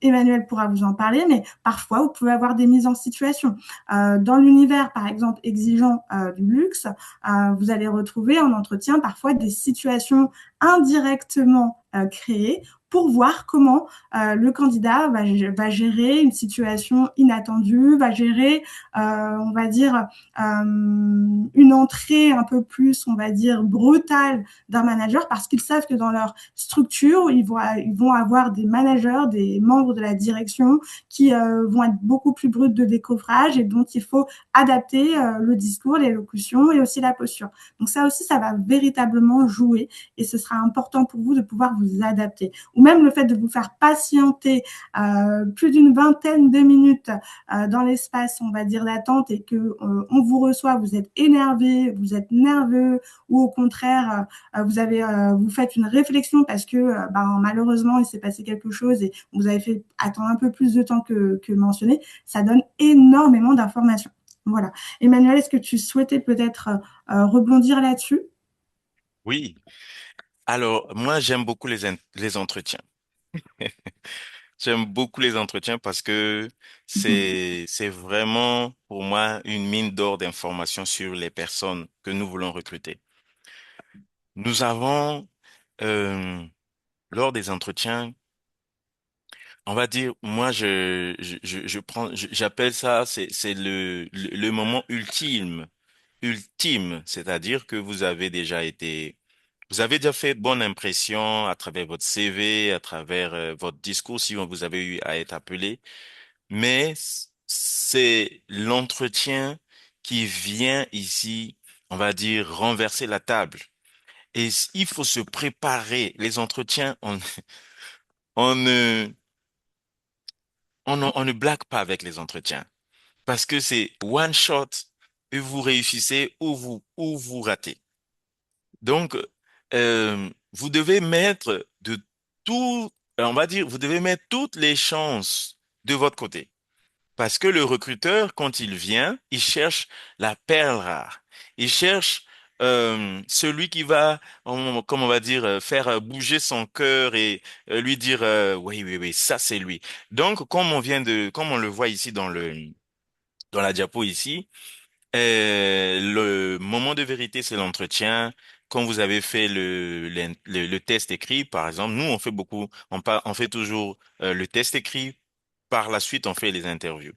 Emmanuel pourra vous en parler, mais parfois, vous pouvez avoir des mises en situation. Dans l'univers, par exemple, exigeant du luxe, vous allez retrouver en entretien parfois des situations indirectement créées pour voir comment le candidat va gérer une situation inattendue, va gérer, on va dire, une entrée un peu plus, on va dire, brutale d'un manager parce qu'ils savent que dans leur structure, ils vont avoir des managers, des membres de la direction qui vont être beaucoup plus bruts de décoffrage et dont il faut adapter le discours, l'élocution et aussi la posture. Donc ça aussi, ça va véritablement jouer et ce sera important pour vous de pouvoir vous adapter. Ou même le fait de vous faire patienter plus d'une vingtaine de minutes dans l'espace, on va dire, d'attente et que on vous reçoit, vous êtes énervé, vous êtes nerveux ou au contraire, vous faites une réflexion parce que malheureusement, il s'est passé quelque chose et vous avez fait attendre un peu plus de temps que mentionné, ça donne énormément d'informations. Voilà. Emmanuel, est-ce que tu souhaitais peut-être rebondir là-dessus? Oui. Alors, moi, j'aime beaucoup les entretiens. J'aime beaucoup les entretiens parce que c'est vraiment pour moi une mine d'or d'informations sur les personnes que nous voulons recruter. Nous avons euh, lors des entretiens, on va dire, moi je prends, j'appelle ça, c'est le moment ultime, c'est-à-dire que vous avez déjà fait bonne impression à travers votre CV, à travers votre discours, si vous avez eu à être appelé. Mais c'est l'entretien qui vient ici, on va dire, renverser la table. Et il faut se préparer. Les entretiens, on ne, on ne blague pas avec les entretiens. Parce que c'est one shot et vous réussissez ou vous ratez. Donc, vous devez mettre de tout, on va dire, vous devez mettre toutes les chances de votre côté. Parce que le recruteur, quand il vient, il cherche la perle rare. Il cherche celui qui va, comme on va dire, faire bouger son cœur et lui dire oui, oui, oui, ça c'est lui. Donc, comme on le voit ici dans la diapo ici, le moment de vérité, c'est l'entretien. Quand vous avez fait le test écrit, par exemple, nous, on fait beaucoup, on fait toujours le test écrit. Par la suite, on fait les interviews.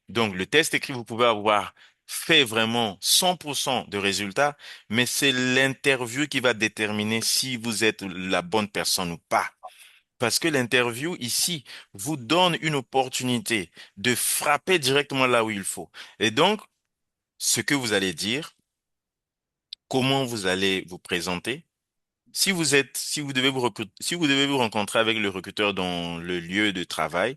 Donc, le test écrit, vous pouvez avoir fait vraiment 100% de résultats, mais c'est l'interview qui va déterminer si vous êtes la bonne personne ou pas. Parce que l'interview ici vous donne une opportunité de frapper directement là où il faut. Et donc, ce que vous allez dire, comment vous allez vous présenter. Si vous devez si vous devez vous rencontrer avec le recruteur dans le lieu de travail,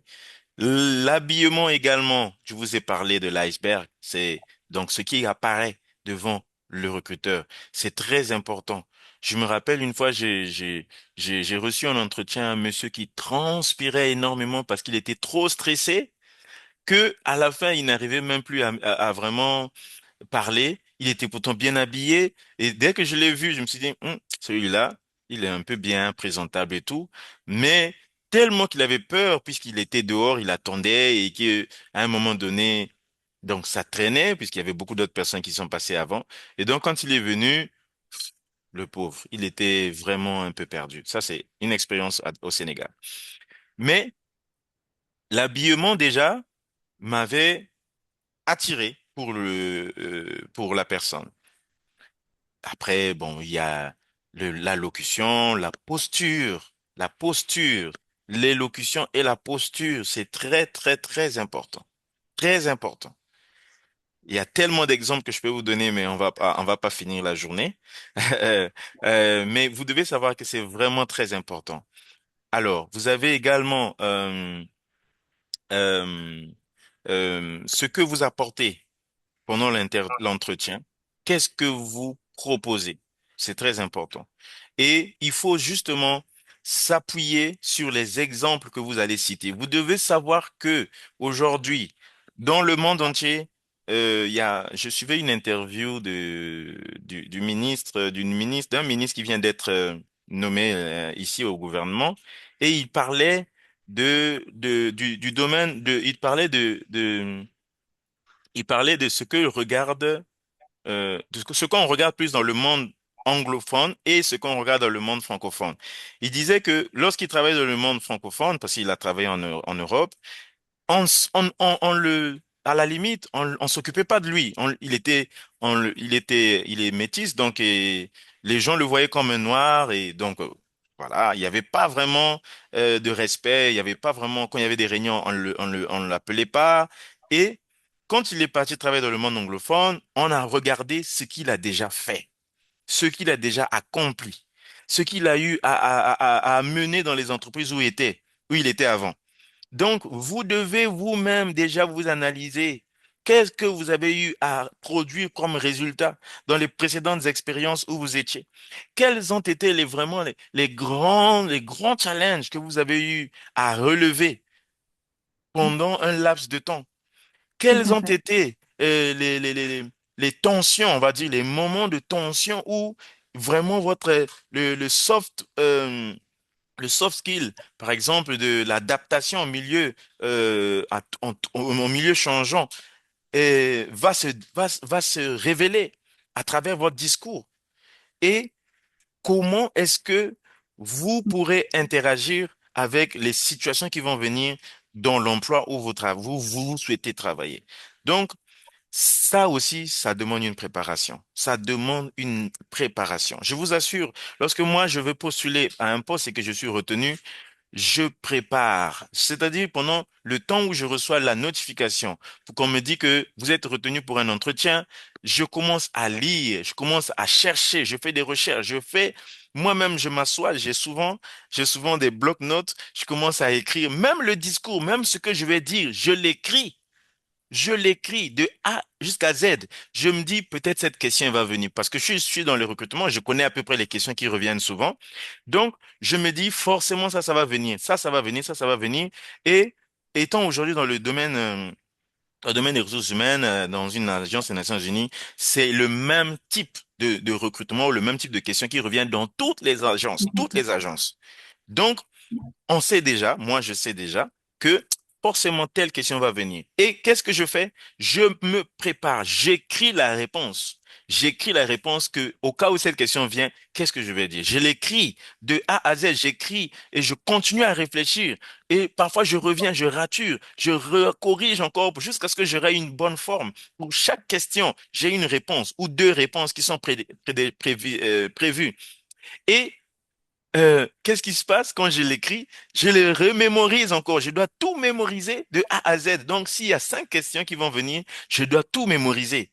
l'habillement également, je vous ai parlé de l'iceberg, c'est donc ce qui apparaît devant le recruteur. C'est très important. Je me rappelle une fois, j'ai reçu un entretien, un monsieur qui transpirait énormément parce qu'il était trop stressé que à la fin, il n'arrivait même plus à vraiment parler. Il était pourtant bien habillé. Et dès que je l'ai vu, je me suis dit, celui-là, il est un peu bien présentable et tout. Mais tellement qu'il avait peur, puisqu'il était dehors, il attendait et qu'à un moment donné, donc ça traînait, puisqu'il y avait beaucoup d'autres personnes qui sont passées avant. Et donc, quand il est venu, le pauvre, il était vraiment un peu perdu. Ça, c'est une expérience au Sénégal. Mais l'habillement, déjà, m'avait attiré pour la personne. Après, bon, il y a l'allocution, la posture, l'élocution et la posture, c'est très, très, très important. Très important. Il y a tellement d'exemples que je peux vous donner, mais on va pas finir la journée. Mais vous devez savoir que c'est vraiment très important. Alors, vous avez également euh, ce que vous apportez pendant l'entretien, qu'est-ce que vous proposez? C'est très important. Et il faut justement s'appuyer sur les exemples que vous allez citer. Vous devez savoir que aujourd'hui, dans le monde entier, je suivais une interview d'un ministre qui vient d'être nommé ici au gouvernement, et il parlait du domaine il parlait de ce que regarde ce qu'on regarde plus dans le monde anglophone et ce qu'on regarde dans le monde francophone. Il disait que lorsqu'il travaillait dans le monde francophone, parce qu'il a travaillé en Europe, on le, à la limite, on s'occupait pas de lui. Il est métis, donc et les gens le voyaient comme un noir et donc voilà, il n'y avait pas vraiment de respect. Il y avait pas vraiment quand il y avait des réunions, on l'appelait pas. Et quand il est parti travailler dans le monde anglophone, on a regardé ce qu'il a déjà fait, ce qu'il a déjà accompli, ce qu'il a eu à mener dans les entreprises où il était avant. Donc, vous devez vous-même déjà vous analyser. Qu'est-ce que vous avez eu à produire comme résultat dans les précédentes expériences où vous étiez? Quels ont été vraiment les grands challenges que vous avez eu à relever pendant un laps de temps? Tout Quelles à ont fait. été les tensions, on va dire, les moments de tension où vraiment le soft, le soft skill, par exemple, de l'adaptation au milieu, au milieu changeant, va se révéler à travers votre discours. Et comment est-ce que vous pourrez interagir avec les situations qui vont venir dans l'emploi où vous souhaitez travailler. Donc, ça aussi, ça demande une préparation. Ça demande une préparation. Je vous assure, lorsque moi, je veux postuler à un poste et que je suis retenu, je prépare. C'est-à-dire pendant le temps où je reçois la notification pour qu'on me dit que vous êtes retenu pour un entretien, je commence à lire, je commence à chercher, je fais des recherches, moi-même, je m'assois, j'ai souvent des blocs-notes, je commence à écrire, même le discours, même ce que je vais dire, je l'écris. Je l'écris de A jusqu'à Z. Je me dis, peut-être cette question va venir parce que je suis dans le recrutement, je connais à peu près les questions qui reviennent souvent. Donc, je me dis, forcément, ça va venir. Ça va venir, ça va venir. Et étant aujourd'hui dans le domaine des ressources humaines, dans une agence des Nations Unies, c'est le même type de recrutement ou le même type de questions qui reviennent dans toutes les agences, toutes les agences. Donc, on sait déjà, moi je sais déjà que forcément telle question va venir. Et qu'est-ce que je fais? Je me prépare, j'écris la réponse. J'écris la réponse que, au cas où cette question vient, qu'est-ce que je vais dire? Je l'écris de A à Z, j'écris et je continue à réfléchir. Et parfois je reviens, je rature, je corrige encore jusqu'à ce que j'aurai une bonne forme. Pour chaque question, j'ai une réponse ou deux réponses qui sont prévues. Et qu'est-ce qui se passe quand je l'écris? Je le remémorise encore. Je dois tout mémoriser de A à Z. Donc, s'il y a 5 questions qui vont venir, je dois tout mémoriser.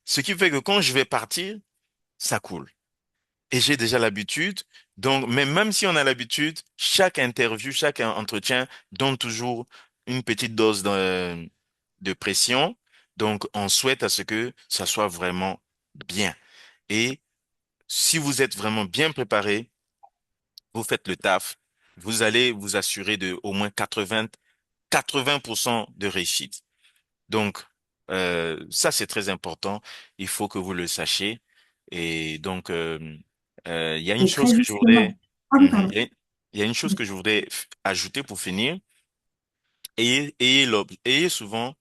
Ce qui fait que quand je vais partir, ça coule. Et j'ai déjà l'habitude. Donc, mais même si on a l'habitude, chaque interview, chaque entretien donne toujours une petite dose de pression. Donc, on souhaite à ce que ça soit vraiment bien. Et si vous êtes vraiment bien préparé, vous faites le taf, vous allez vous assurer de au moins 80% de réussite. Donc, ça, c'est très important. Il faut que vous le sachiez. Et donc, il y a une Et chose très que je voudrais, justement, ah oui, Mhm. pardon. Il y a une chose que je voudrais ajouter pour finir. Ayez souvent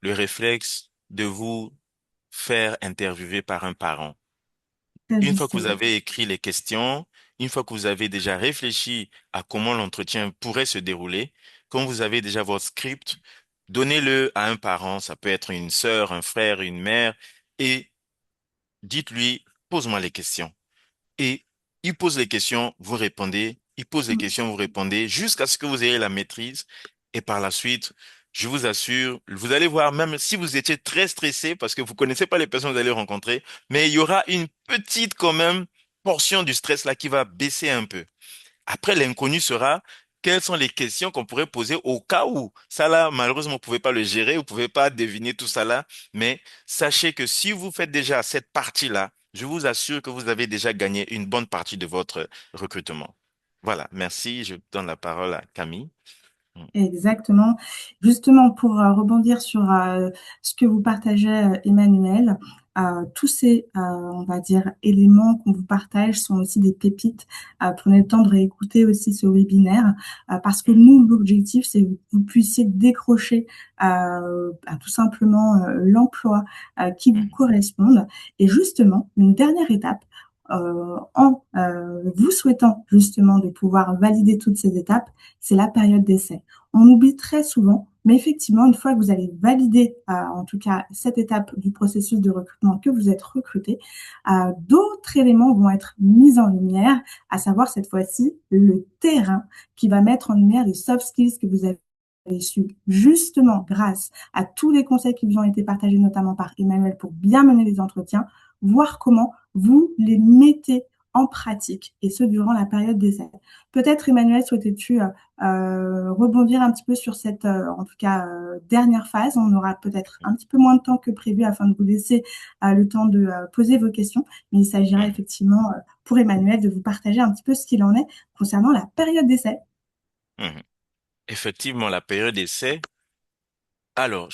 le réflexe de vous faire interviewer par un parent. Très Une fois que vous justement. avez écrit les questions, une fois que vous avez déjà réfléchi à comment l'entretien pourrait se dérouler, quand vous avez déjà votre script, donnez-le à un parent, ça peut être une sœur, un frère, une mère, et dites-lui, pose-moi les questions. Et il pose les questions, vous répondez, il pose les questions, vous répondez, jusqu'à ce que vous ayez la maîtrise. Et par la suite, je vous assure, vous allez voir, même si vous étiez très stressé, parce que vous connaissez pas les personnes que vous allez rencontrer, mais il y aura une petite, quand même, portion du stress là qui va baisser un peu. Après, l'inconnu sera quelles sont les questions qu'on pourrait poser au cas où. Ça là, malheureusement, vous pouvez pas le gérer, vous pouvez pas deviner tout ça là, mais sachez que si vous faites déjà cette partie-là, je vous assure que vous avez déjà gagné une bonne partie de votre recrutement. Voilà, merci. Je donne la parole à Camille. Mm. Exactement. Justement, pour rebondir sur ce que vous partagez, Emmanuel, tous ces, on va dire, éléments qu'on vous partage sont aussi des pépites. Prenez le temps de réécouter aussi ce webinaire parce que nous, l'objectif, c'est que vous puissiez décrocher tout simplement l'emploi qui vous Mm. corresponde. Et justement, une dernière étape, en vous souhaitant justement de pouvoir valider toutes ces étapes, c'est la période d'essai. On oublie très souvent, mais effectivement, une fois que vous avez validé, en tout cas, cette étape du processus de recrutement, que vous êtes recruté, d'autres éléments vont être mis en lumière, à savoir cette fois-ci le terrain qui va mettre en lumière les soft skills que vous avez su justement grâce à tous les conseils qui vous ont été partagés, notamment par Emmanuel, pour bien mener les entretiens, voir comment vous les mettez en pratique, et ce durant la période d'essai. Peut-être, Emmanuel, souhaitais-tu rebondir un petit peu sur cette, en tout cas, dernière phase. On aura peut-être un petit peu moins de temps que prévu afin de vous laisser le temps de poser vos questions, mais il s'agira Mm. effectivement pour Emmanuel de vous partager un petit peu ce qu'il en est concernant la période d'essai. Mhm. Effectivement, la période d'essai, alors,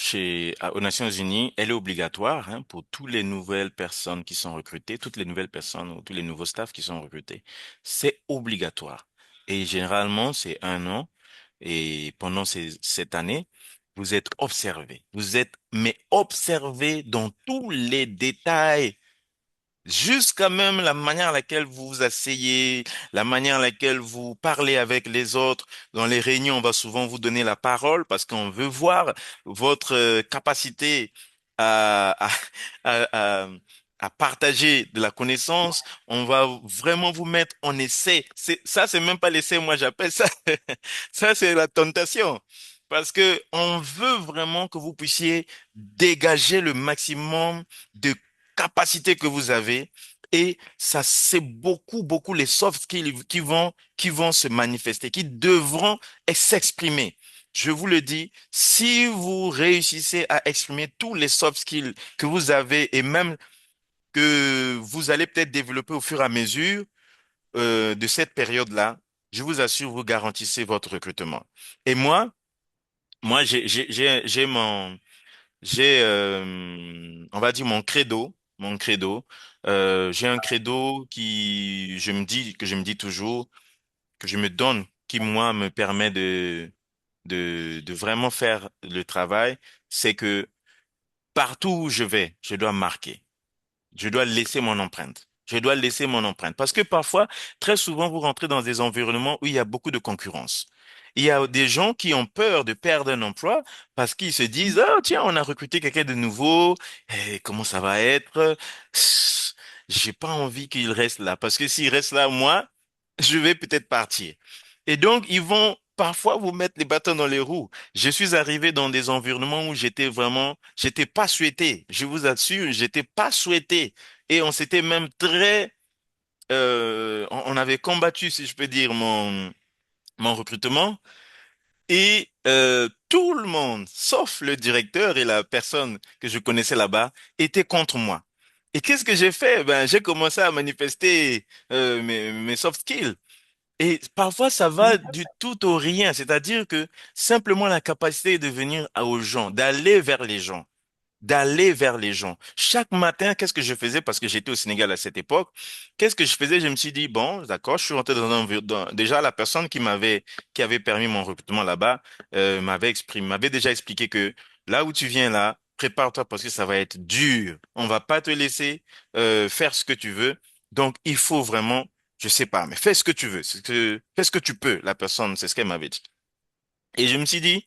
aux Nations Unies, elle est obligatoire hein, pour toutes les nouvelles personnes qui sont recrutées, toutes les nouvelles personnes ou tous les nouveaux staffs qui sont recrutés. C'est obligatoire. Et généralement, c'est 1 an. Et pendant cette année, vous êtes observé. Vous êtes, mais observé dans tous les détails. Jusqu'à même la manière à laquelle vous vous asseyez, la manière à laquelle vous parlez avec les autres. Dans les réunions, on va souvent vous donner la parole parce qu'on veut voir votre capacité à, à, à, à- à partager de la connaissance. On va vraiment vous mettre en essai. Ça, c'est même pas l'essai, moi j'appelle ça. Ça, c'est la tentation. Parce que on veut vraiment que vous puissiez dégager le maximum de capacités que vous avez. Et ça, c'est beaucoup, beaucoup les soft skills qui vont se manifester, qui devront s'exprimer. Je vous le dis, si vous réussissez à exprimer tous les soft skills que vous avez et même que vous allez peut-être développer au fur et à mesure de cette période-là, je vous assure, vous garantissez votre recrutement. Et moi, on va dire mon credo. J'ai un credo que je me dis toujours, que je me donne, qui moi me permet de vraiment faire le travail, c'est que partout où je vais, je dois marquer. Je dois laisser mon empreinte. Je dois laisser mon empreinte. Parce que parfois, très souvent, vous rentrez dans des environnements où il y a beaucoup de concurrence. Il y a des gens qui ont peur de perdre un emploi parce qu'ils se disent, oh, tiens, on a recruté quelqu'un de nouveau. Et comment ça va être? Psst, j'ai pas envie qu'il reste là. Parce que s'il reste là, moi, je vais peut-être partir. Et donc, ils vont parfois vous mettre les bâtons dans les roues. Je suis arrivé dans des environnements où j'étais pas souhaité. Je vous assure, j'étais pas souhaité. Et on s'était même on avait combattu, si je peux dire, mon recrutement. Et tout le monde, sauf le directeur et la personne que je connaissais là-bas, était contre moi. Et qu'est-ce que j'ai fait? Ben, j'ai commencé à manifester mes soft skills. Et parfois, ça va du tout au rien. C'est-à-dire que simplement la capacité de venir aux gens, d'aller vers les gens, d'aller vers les gens. Chaque matin, qu'est-ce que je faisais? Parce que j'étais au Sénégal à cette époque. Qu'est-ce que je faisais? Je me suis dit, bon, d'accord, je suis rentré déjà, la personne qui avait permis mon recrutement là-bas, m'avait déjà expliqué que là où tu viens là, prépare-toi parce que ça va être dur. On va pas te laisser, faire ce que tu veux. Donc, il faut vraiment, je sais pas, mais fais ce que tu veux. Fais ce que tu peux. La personne, c'est ce qu'elle m'avait dit. Et je me suis dit,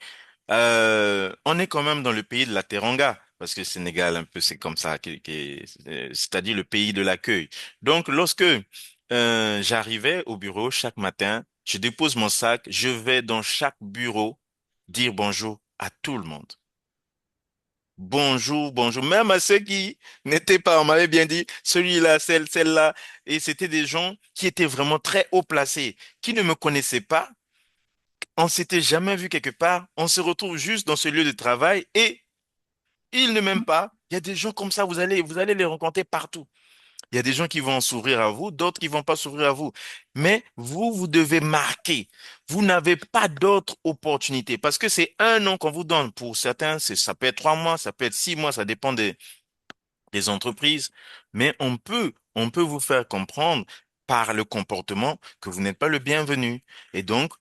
on est quand même dans le pays de la Teranga, parce que le Sénégal, un peu, c'est comme ça, c'est-à-dire le pays de l'accueil. Donc, lorsque j'arrivais au bureau chaque matin, je dépose mon sac, je vais dans chaque bureau dire bonjour à tout le monde. Bonjour, bonjour, même à ceux qui n'étaient pas, on m'avait bien dit, celui-là, celle-là, et c'était des gens qui étaient vraiment très haut placés, qui ne me connaissaient pas, on s'était jamais vu quelque part, on se retrouve juste dans ce lieu de travail et ils ne m'aiment pas. Il y a des gens comme ça, vous allez les rencontrer partout. Il y a des gens qui vont s'ouvrir à vous, d'autres qui vont pas s'ouvrir à vous. Mais vous, vous devez marquer. Vous n'avez pas d'autre opportunité parce que c'est 1 an qu'on vous donne. Pour certains, ça peut être 3 mois, ça peut être 6 mois, ça dépend des entreprises, mais on peut vous faire comprendre par le comportement que vous n'êtes pas le bienvenu. Et donc,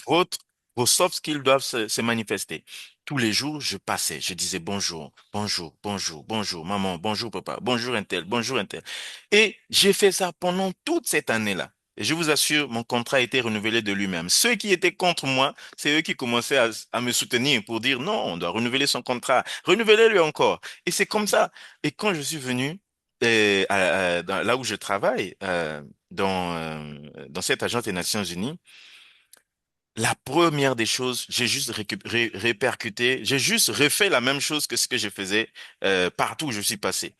votre, vos soft skills doivent se manifester. Tous les jours, je passais, je disais bonjour, bonjour, bonjour, bonjour, maman, bonjour, papa, bonjour, un tel, bonjour, un tel. Et j'ai fait ça pendant toute cette année-là. Et je vous assure, mon contrat a été renouvelé de lui-même. Ceux qui étaient contre moi, c'est eux qui commençaient à me soutenir pour dire non, on doit renouveler son contrat. Renouvelez-le encore. Et c'est comme ça. Et quand je suis venu là où je travaille, dans cette agence des Nations Unies, la première des choses, j'ai juste répercuté, j'ai juste refait la même chose que ce que je faisais partout où je suis passé.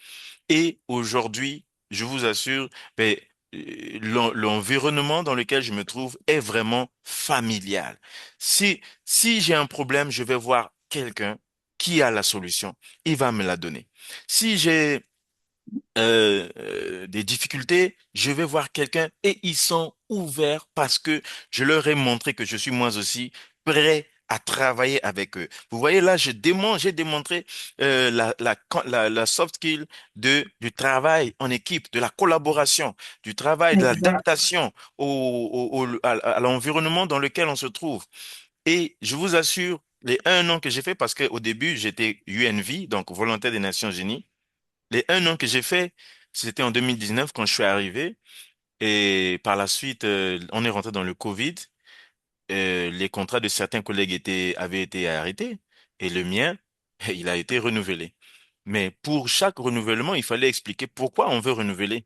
Et aujourd'hui, je vous assure, ben, l'environnement dans lequel je me trouve est vraiment familial. Si j'ai un problème, je vais voir quelqu'un qui a la solution. Il va me la donner. Si j'ai des difficultés, je vais voir quelqu'un et ils sont ouverts parce que je leur ai montré que je suis moi aussi prêt à travailler avec eux. Vous voyez là, j'ai démontré la soft skill du travail en équipe, de la collaboration, du travail, de Exact. l'adaptation à l'environnement dans lequel on se trouve. Et je vous assure, les 1 an que j'ai fait, parce qu'au début, j'étais UNV, donc volontaire des Nations Unies, les 1 an que j'ai fait, c'était en 2019 quand je suis arrivé. Et par la suite, on est rentré dans le Covid. Les contrats de certains collègues avaient été arrêtés et le mien, il a été renouvelé. Mais pour chaque renouvellement, il fallait expliquer pourquoi on veut renouveler.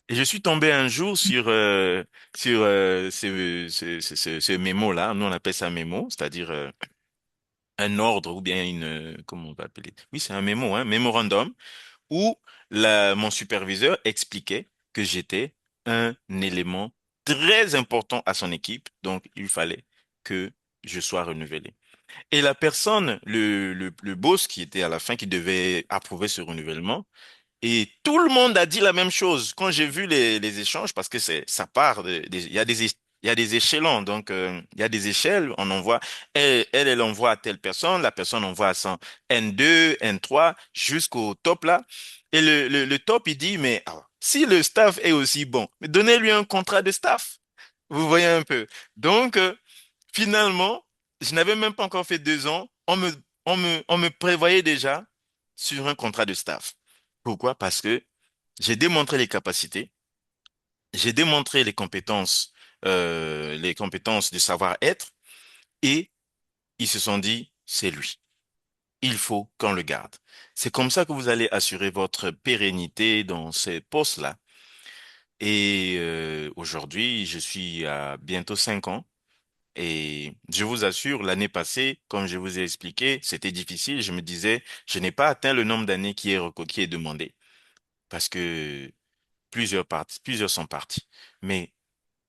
Et je suis tombé un jour sur ce mémo-là. Nous, on appelle ça mémo, c'est-à-dire un ordre ou bien comment on va appeler? Oui, c'est un mémo, hein, mémorandum, où mon superviseur expliquait que j'étais un élément très important à son équipe, donc il fallait que je sois renouvelé. Et la personne, le boss qui était à la fin, qui devait approuver ce renouvellement, et tout le monde a dit la même chose quand j'ai vu les échanges, parce que ça part, il y a des échelons, donc il y a des échelles, on envoie, elle envoie à telle personne, la personne envoie à son N2, N3, jusqu'au top là, et le top, il dit, mais si le staff est aussi bon, mais donnez-lui un contrat de staff, vous voyez un peu. Donc, finalement, je n'avais même pas encore fait 2 ans. On me prévoyait déjà sur un contrat de staff. Pourquoi? Parce que j'ai démontré les capacités, j'ai démontré les compétences du savoir-être, et ils se sont dit, c'est lui. Il faut qu'on le garde. C'est comme ça que vous allez assurer votre pérennité dans ces postes-là. Et aujourd'hui, je suis à bientôt 5 ans. Et je vous assure, l'année passée, comme je vous ai expliqué, c'était difficile. Je me disais, je n'ai pas atteint le nombre d'années qui est demandé parce que plusieurs sont partis. Mais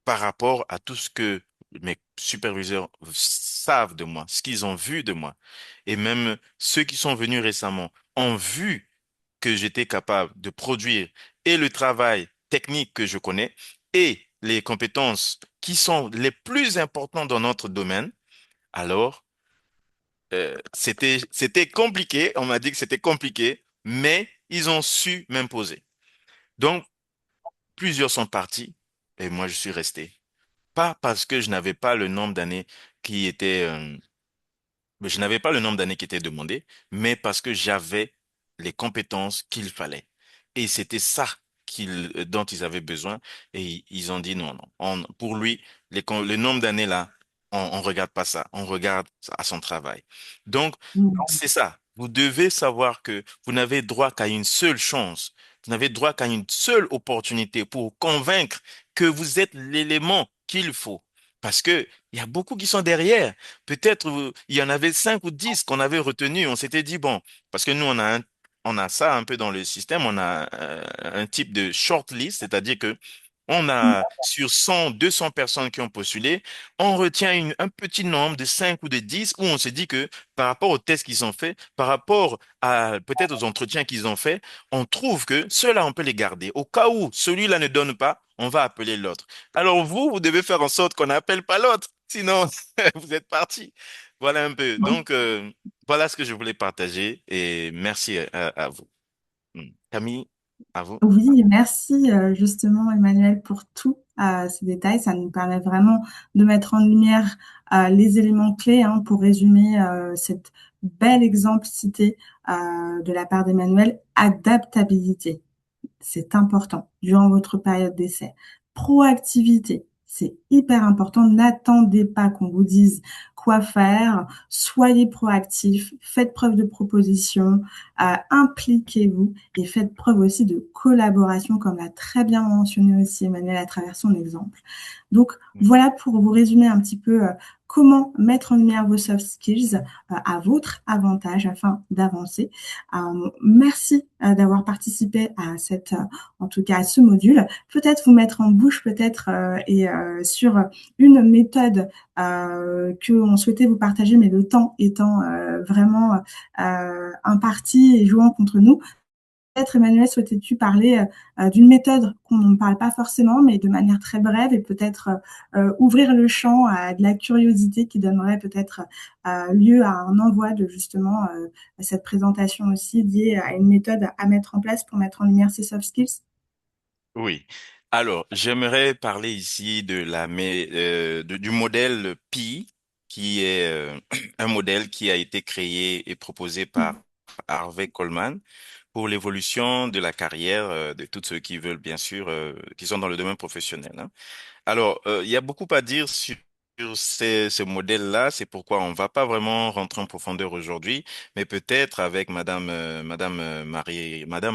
par rapport à tout ce que mes superviseurs savent de moi, ce qu'ils ont vu de moi, et même ceux qui sont venus récemment ont vu que j'étais capable de produire et le travail technique que je connais et les compétences qui sont les plus importantes dans notre domaine, alors c'était compliqué. On m'a dit que c'était compliqué, mais ils ont su m'imposer. Donc, plusieurs sont partis et moi, je suis resté. Pas parce que je n'avais pas le nombre d'années qui était, je n'avais pas le nombre d'années qui était demandé, mais parce que j'avais les compétences qu'il fallait. Et c'était ça dont ils avaient besoin. Et ils ont dit non, non. Pour lui, le nombre d'années là, on regarde pas ça. On regarde à son travail. Donc, c'est ça. Vous devez savoir que vous n'avez droit qu'à une seule chance. Vous n'avez droit qu'à une seule opportunité pour convaincre que vous êtes l'élément qu'il faut. Parce que il y a beaucoup qui sont derrière. Peut-être il y en avait 5 ou 10 qu'on avait retenus. On s'était dit, bon, parce que nous, on a ça un peu dans le système, on a un type de shortlist, c'est-à-dire que on a sur 100, 200 personnes qui ont postulé, on retient un petit nombre de 5 ou de 10 où on se dit que par rapport aux tests qu'ils ont fait, par rapport à peut-être aux entretiens qu'ils ont fait, on trouve que ceux-là, on peut les garder. Au cas où celui-là ne donne pas, on va appeler l'autre. Alors vous devez faire en sorte qu'on n'appelle pas l'autre. Sinon, vous êtes parti. Voilà un peu. Donc, voilà ce que je voulais partager et merci à vous. Camille, à vous. Oui, merci justement Emmanuel pour tous ces détails. Ça nous permet vraiment de mettre en lumière les éléments clés pour résumer cette bel exemple cité de la part d'Emmanuel, adaptabilité. C'est important durant votre période d'essai. Proactivité, c'est hyper important. N'attendez pas qu'on vous dise quoi faire. Soyez proactif, faites preuve de proposition, impliquez-vous et faites preuve aussi de collaboration, comme l'a très bien mentionné aussi Emmanuel à travers son exemple. Donc voilà pour vous résumer un petit peu comment mettre en lumière vos soft skills à votre avantage afin d'avancer. Merci d'avoir participé à en tout cas à ce module. Peut-être vous mettre en bouche peut-être sur une méthode que on souhaitait vous partager, mais le temps étant vraiment imparti et jouant contre nous. peut-être, Emmanuel, souhaitais-tu parler d'une méthode qu'on ne parle pas forcément, mais de manière très brève et peut-être ouvrir le champ à de la curiosité qui donnerait peut-être lieu à un envoi de justement cette présentation aussi liée à une méthode à mettre en place pour mettre en lumière ces soft skills? Oui. Alors, j'aimerais parler ici du modèle PI, qui est un modèle qui a été créé et proposé par Harvey Coleman pour l'évolution de la carrière de tous ceux qui veulent, bien sûr, qui sont dans le domaine professionnel, hein. Alors, il y a beaucoup à dire sur ce modèle-là. C'est pourquoi on va pas vraiment rentrer en profondeur aujourd'hui, mais peut-être avec Madame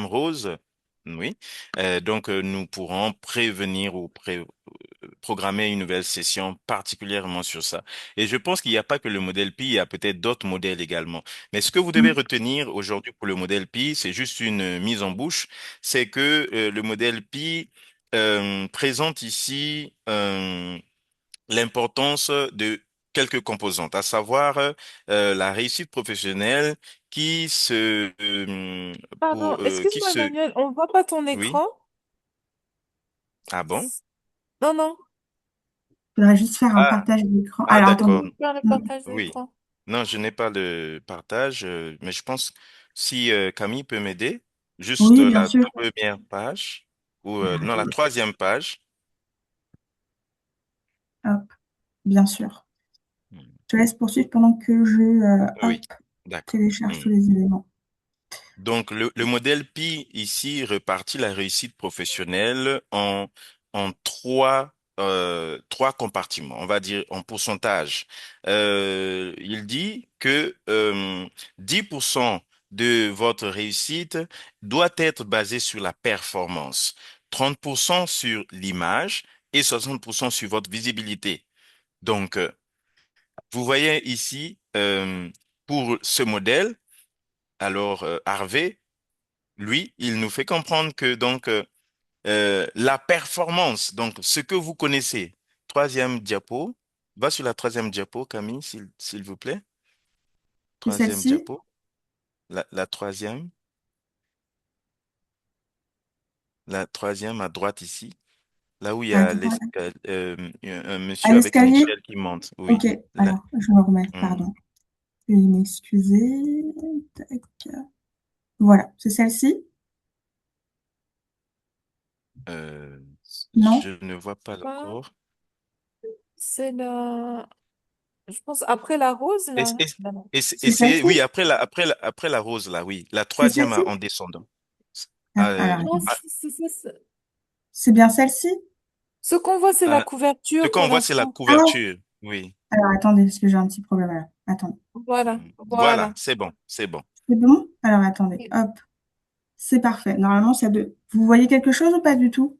Rose, oui. Donc, nous pourrons prévenir ou programmer une nouvelle session particulièrement sur ça. Et je pense qu'il n'y a pas que le modèle Pi, il y a peut-être d'autres modèles également. Mais ce que vous devez Mm. retenir aujourd'hui pour le modèle Pi, c'est juste une mise en bouche, c'est que le modèle Pi présente ici l'importance de quelques composantes, à savoir la réussite professionnelle Pardon, qui excuse-moi, se, Emmanuel, on voit pas ton oui, écran? ah bon? Non, non, Il faudrait juste faire un Ah, partage d'écran. ah Alors, on attendez. d'accord. peut faire le Mm. partage Oui. d'écran. Non, je n'ai pas le partage, mais je pense si Camille peut m'aider, juste Oui, bien la sûr. première page, ou Alors, non, la attendez. troisième page. Hop, bien sûr. Hmm. Je te laisse poursuivre pendant que je, Oui, hop, d'accord. télécharge tous Hmm. les éléments. Donc, le modèle Pi ici répartit la réussite professionnelle en trois compartiments, on va dire en pourcentage. Il dit que 10% de votre réussite doit être basée sur la performance, 30% sur l'image et 60% sur votre visibilité. Donc, vous voyez ici, pour ce modèle, alors Harvey, lui, il nous fait comprendre que la performance, donc ce que vous connaissez, troisième diapo, va sur la troisième diapo, Camille, s'il vous plaît. C'est Troisième celle-ci? diapo, la troisième à droite ici, là où il y À a droite. un À monsieur avec une l'escalier? échelle qui monte. Ok, Oui. Là. alors, je vais me remettre, Hmm. pardon. Veuillez m'excuser. Tac. Voilà, c'est celle-ci? Euh, Non? je ne vois pas Pas. encore. C'est je pense, après la rose, Et, là. et, Non, non. C'est essayez, celle-ci? oui, après la rose, là, oui. La C'est troisième celle-ci? en descendant. Ah, alors, Euh, Non, attends. c'est- C'est bien celle-ci? Ce qu'on voit, c'est la ah, ce couverture pour qu'on voit, c'est la l'instant. Ah, couverture. Oui. alors attendez, parce que j'ai un petit problème là. Attendez. Voilà, Voilà, voilà. c'est bon, c'est bon. C'est bon? Alors attendez, hop, c'est parfait. Normalement, ça de... Vous voyez quelque chose ou pas du tout?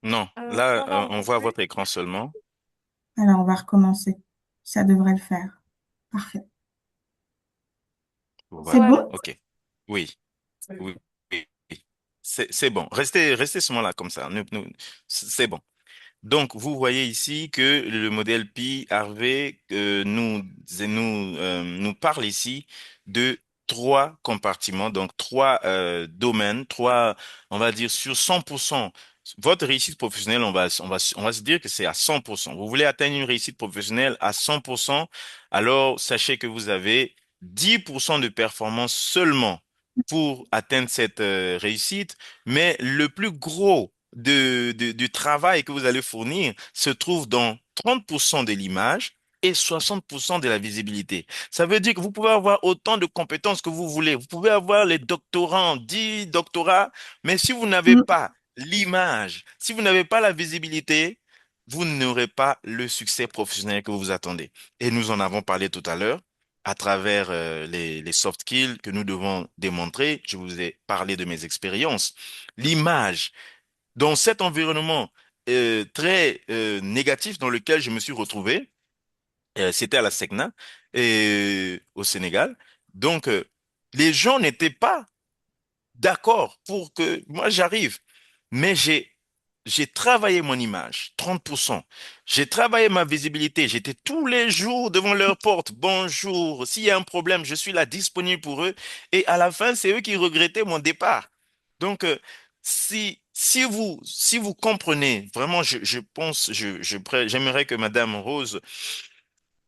Non, Ça là, va on voit remonter. votre écran seulement. Alors, on va recommencer. Ça devrait le faire. Parfait. C'est Voilà, Voilà. bon? ok. Oui, oui, oui, oui. C'est bon. Restez seulement là comme ça. C'est bon. Donc, vous voyez ici que le modèle Pi Harvey nous parle ici de trois compartiments, donc trois domaines, on va dire sur 100%. Votre réussite professionnelle, on va se dire que c'est à 100%. Vous voulez atteindre une réussite professionnelle à 100%, alors sachez que vous avez 10% de performance seulement pour atteindre cette réussite, mais le plus gros du travail que vous allez fournir se trouve dans 30% de l'image et 60% de la visibilité. Ça veut dire que vous pouvez avoir autant de compétences que vous voulez. Vous pouvez avoir les doctorants, 10 doctorats, mais si vous n'avez Mm, pas l'image, si vous n'avez pas la visibilité, vous n'aurez pas le succès professionnel que vous attendez. Et nous en avons parlé tout à l'heure à travers les soft skills que nous devons démontrer. Je vous ai parlé de mes expériences. L'image, dans cet environnement très négatif dans lequel je me suis retrouvé, c'était à la SECNA au Sénégal. Donc, les gens n'étaient pas d'accord pour que moi j'arrive. Mais j'ai j'ai travaillé mon image, 30%. J'ai travaillé ma visibilité. J'étais tous les jours devant leur porte. Bonjour. S'il y a un problème, je suis là disponible pour eux. Et à la fin, c'est eux qui regrettaient mon départ. Donc, si vous comprenez, vraiment, je pense, j'aimerais que Madame Rose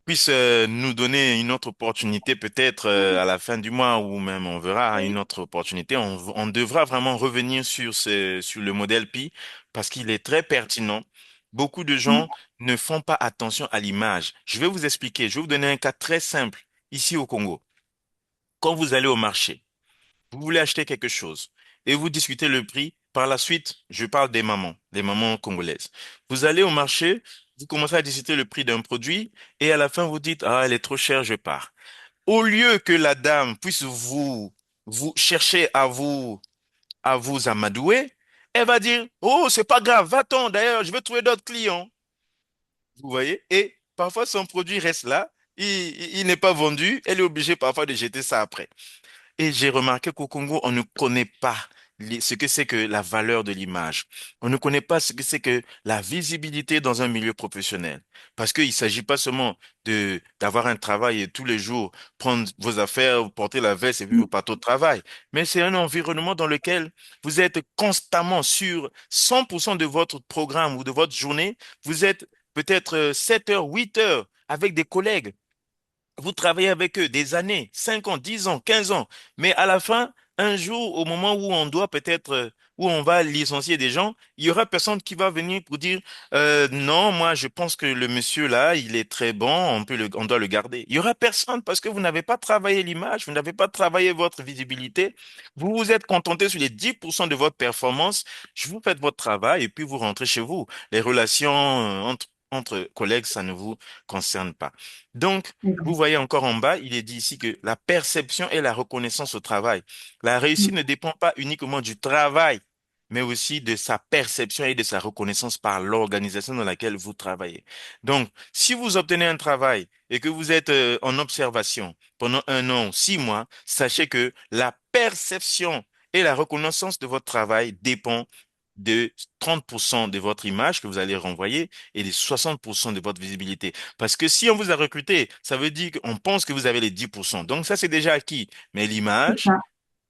puisse nous donner une autre opportunité, peut-être Oui, à la fin du mois, ou même on verra une oui, autre opportunité. On devra vraiment revenir sur le modèle Pi parce qu'il est très pertinent. Beaucoup de gens ne font pas attention à l'image. Je vais vous expliquer. Je vais vous donner un cas très simple ici au Congo. Quand vous allez au marché, vous voulez acheter quelque chose et vous discutez le prix. Par la suite, je parle des mamans, les mamans congolaises. Vous allez au marché, vous commencez à discuter le prix d'un produit et à la fin vous dites, ah, elle est trop chère, je pars. Au lieu que la dame puisse vous chercher à vous amadouer, elle va dire, oh, c'est pas grave, va-t'en, d'ailleurs, je vais trouver d'autres clients. Vous voyez? Et parfois son produit reste là, il n'est pas vendu, elle est obligée parfois de jeter ça après. Et j'ai remarqué qu'au Congo, on ne connaît pas ce que c'est que la valeur de l'image. On ne connaît pas ce que c'est que la visibilité dans un milieu professionnel. Parce qu'il ne s'agit pas seulement d'avoir un travail et tous les jours prendre vos affaires, porter la veste et puis vous partez au travail. Mais c'est un environnement dans lequel vous êtes constamment sur 100% de votre programme ou de votre journée. Vous êtes peut-être 7 heures, 8 heures avec des collègues. Vous travaillez avec eux des années, 5 ans, 10 ans, 15 ans. Mais à la fin, un jour, au moment où on doit peut-être, où on va licencier des gens, il y aura personne qui va venir pour dire, non, moi, je pense que le monsieur là, il est très bon, on doit le garder. Il y aura personne parce que vous n'avez pas travaillé l'image, vous n'avez pas travaillé votre visibilité. Vous vous êtes contenté sur les 10% de votre performance. Je vous faites votre travail et puis vous rentrez chez vous. Les relations, entre collègues, ça ne vous concerne pas. Donc, vous D'accord. voyez encore en bas, il est dit ici que la perception et la reconnaissance au travail. La réussite ne dépend pas uniquement du travail, mais aussi de sa perception et de sa reconnaissance par l'organisation dans laquelle vous travaillez. Donc, si vous obtenez un travail et que vous êtes en observation pendant 1 an, 6 mois, sachez que la perception et la reconnaissance de votre travail dépend de 30% de votre image que vous allez renvoyer et de 60% de votre visibilité. Parce que si on vous a recruté, ça veut dire qu'on pense que vous avez les 10%. Donc ça, c'est déjà acquis. Mais C'est l'image, ça.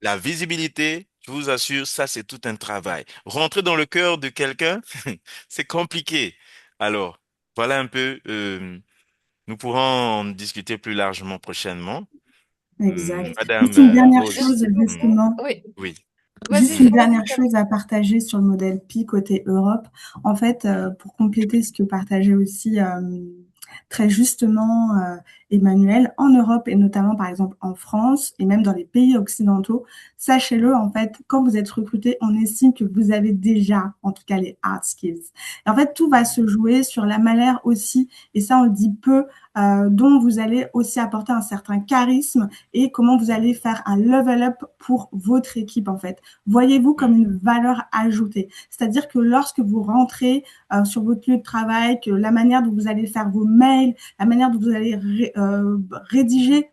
la visibilité, je vous assure, ça, c'est tout un travail. Rentrer dans le cœur de quelqu'un, c'est compliqué. Alors, voilà un peu, nous pourrons en discuter plus largement prochainement. Exact. Madame Juste une dernière Rose. chose, merci beaucoup. justement. Oui, Oui. Juste vas-y, une vas-y, dernière Camille. chose à partager sur le modèle Pi côté Europe. En fait, pour compléter ce que partageait aussi très justement Emmanuel, en Europe et notamment par exemple en France et même dans les pays occidentaux, sachez-le, en fait, quand vous êtes recruté, on estime que vous avez déjà, en tout cas, les hard skills. Et en fait, tout va se jouer sur la manière aussi, et ça on le dit peu, dont vous allez aussi apporter un certain charisme et comment vous allez faire un level up pour votre équipe en fait. Voyez-vous comme une valeur ajoutée. C'est-à-dire que lorsque vous rentrez sur votre lieu de travail, que la manière dont vous allez faire vos mails, la manière dont vous allez rédiger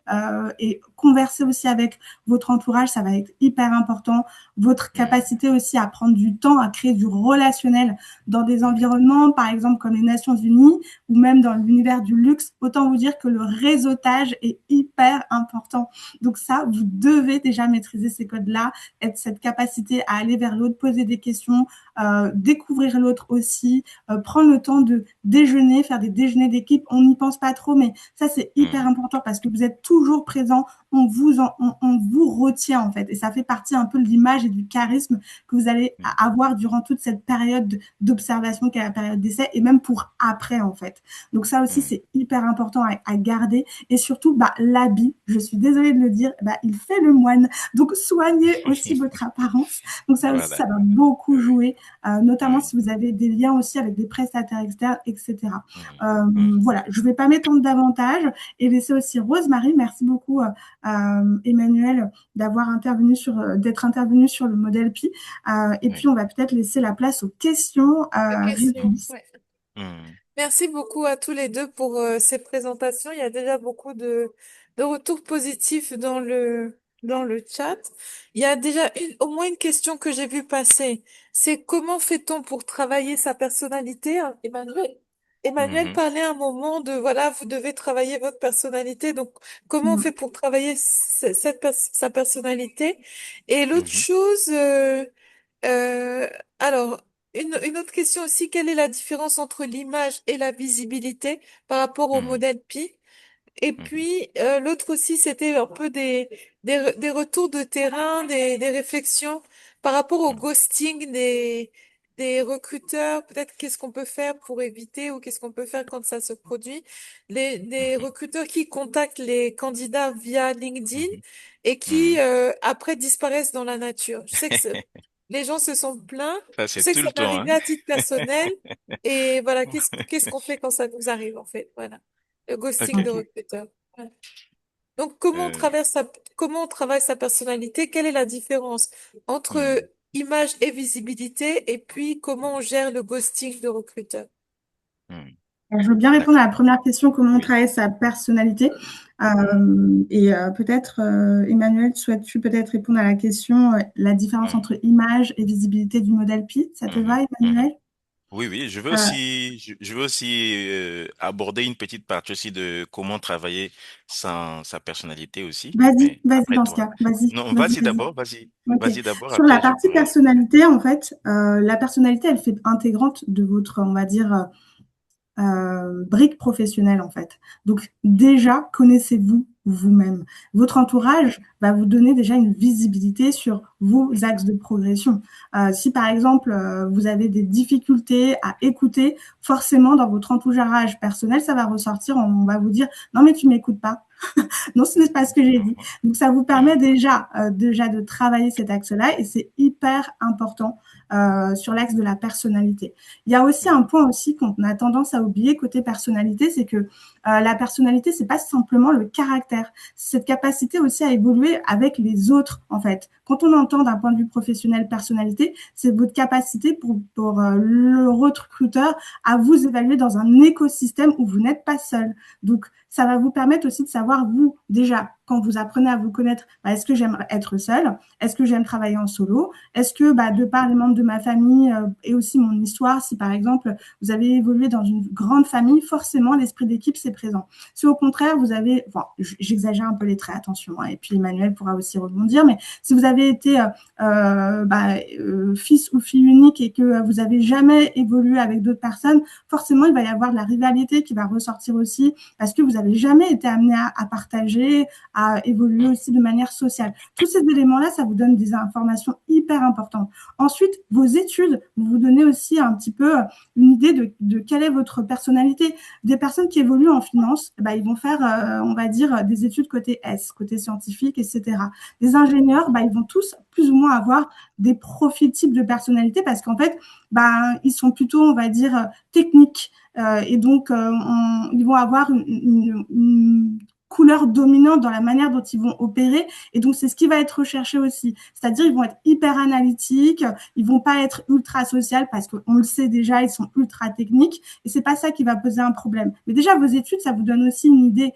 et converser aussi avec votre entourage, ça va être hyper important. Votre capacité aussi à prendre du temps, à créer du relationnel dans des environnements, par exemple comme les Nations Unies ou même dans l'univers du luxe, autant vous dire que le réseautage est hyper important. Donc ça, vous devez déjà maîtriser ces codes-là, être cette capacité à aller vers l'autre, poser des questions, découvrir l'autre aussi, prendre le temps de déjeuner, faire des déjeuners d'équipe. On n'y pense pas trop, mais ça, c'est hyper important parce que vous êtes toujours présent. On vous retient en fait. Et ça fait partie un peu de l'image et du charisme que vous allez avoir durant toute cette période d'observation qui est la période d'essai et même pour après en fait. Donc ça aussi, c'est hyper important à garder. Et surtout, bah, l'habit, je suis désolée de le dire, bah, il fait le moine. Donc soignez aussi votre apparence. Donc ça aussi, Voilà. ça va beaucoup Oui. jouer, notamment Oui. si vous avez des liens aussi avec des prestataires externes, etc. Mm. Mm. Voilà, je ne vais pas m'étendre davantage et laisser aussi Rosemary. Merci beaucoup, Emmanuel, d'être intervenu sur le modèle Pi. Et puis, Oui. on va peut-être laisser la place aux questions, De questions. réponses. Ouais. Mm. Merci beaucoup à tous les deux pour ces présentations. Il y a déjà beaucoup de retours positifs dans dans le chat. Il y a déjà au moins une question que j'ai vue passer. C'est comment fait-on pour travailler sa personnalité, hein, Emmanuel? Emmanuel Mhm, parlait un moment de, voilà, vous devez travailler votre personnalité. Donc, comment on Mm. fait pour travailler sa personnalité? Et l'autre mhm, chose, euh, alors, une autre question aussi, quelle est la différence entre l'image et la visibilité par rapport au mhm, modèle Pi? Et mhm, puis, l'autre aussi, c'était un peu des retours de terrain, des réflexions par rapport au mhm, ghosting des recruteurs. Peut-être qu'est-ce qu'on peut faire pour éviter ou qu'est-ce qu'on peut faire quand ça se produit. Les mhm, recruteurs qui contactent les candidats via LinkedIn mhm, et qui, mhm. après, disparaissent dans la nature. Je sais que les gens se sont plaints. Ça, Je c'est sais que tout ça le m'est temps, arrivé hein? à titre personnel. Et voilà, qu'est-ce qu'on fait quand ça nous arrive, en fait? Voilà. Le ghosting de OK. Ok. recruteur. Ouais. Donc, Euh, comment on travaille sa personnalité? Quelle est la différence entre hmm, image et visibilité? Et puis, comment on gère le ghosting de recruteur? hmm. Alors, je veux bien répondre à D'accord. la première question, comment Oui. travailler sa personnalité. Hmm, Peut-être, Emmanuel, souhaites-tu peut-être répondre à la question, la différence hmm, entre image et visibilité du modèle Pi? Ça te mhm, va, mhm. Emmanuel? Oui, oui, Euh, je veux aussi aborder une petite partie aussi de comment travailler sa personnalité aussi. Vas-y, Mais vas-y après dans ce toi. cas. Vas-y, Non, vas-y, vas-y vas-y. d'abord, Ok. vas-y d'abord, Sur la après je partie pourrais. personnalité, en fait, la personnalité, elle fait intégrante de votre, on va dire, brique professionnelle en fait. Donc déjà, connaissez-vous vous-même. Votre entourage va vous donner déjà une visibilité sur vos axes de progression. Si par exemple, vous avez des difficultés à écouter, forcément dans votre entourage personnel, ça va ressortir, on va vous dire, non mais tu m'écoutes pas. Non, ce n'est pas ce que j'ai dit. Mhm, Donc, ça vous permet mhm, déjà de travailler cet axe-là et c'est hyper important sur l'axe de la personnalité. Il y a aussi un mhm, point aussi qu'on a tendance à oublier côté personnalité, c'est que la personnalité, c'est pas simplement le caractère, c'est cette capacité aussi à évoluer avec les autres, en fait. Quand on entend d'un point de vue professionnel personnalité, c'est votre capacité pour le recruteur à vous évaluer dans un écosystème où vous n'êtes pas seul. Donc, ça va vous permettre aussi de savoir, vous, déjà, quand vous apprenez à vous connaître, bah, est-ce que j'aime être seule? Est-ce que j'aime travailler en solo? Est-ce que, bah, de par les membres de ma famille et aussi mon histoire, si par exemple, vous avez évolué dans une grande famille, forcément, l'esprit d'équipe, c'est présent. Si au contraire, vous avez, enfin, j'exagère un peu les traits, attention, hein, et puis Emmanuel pourra aussi rebondir, mais si vous avez été fils ou fille unique et que vous avez jamais évolué avec d'autres personnes, forcément, il va y avoir de la rivalité qui va ressortir aussi parce que vous n'avez jamais été amené à partager, à évoluer mhm, aussi de manière sociale. Tous ces éléments-là, ça vous donne des informations hyper importantes. Ensuite, vos études vont vous donner aussi un petit peu une idée de quelle est votre personnalité. Des personnes qui évoluent en finance, bah, ils vont faire, on va dire, des études côté S, côté scientifique, etc. Des ingénieurs, bah, ils vont tous plus ou moins avoir des profils types de personnalité parce qu'en fait, bah, ils sont plutôt, on va dire, techniques. Et donc, ils vont avoir une couleur dominante dans la manière dont ils vont opérer. Et donc, c'est ce qui va être recherché aussi. C'est-à-dire, ils vont être hyper analytiques, ils vont pas être ultra social parce qu'on le sait déjà, ils sont ultra techniques. Et c'est pas ça qui va poser un problème. Mais déjà, vos études, ça vous donne aussi une idée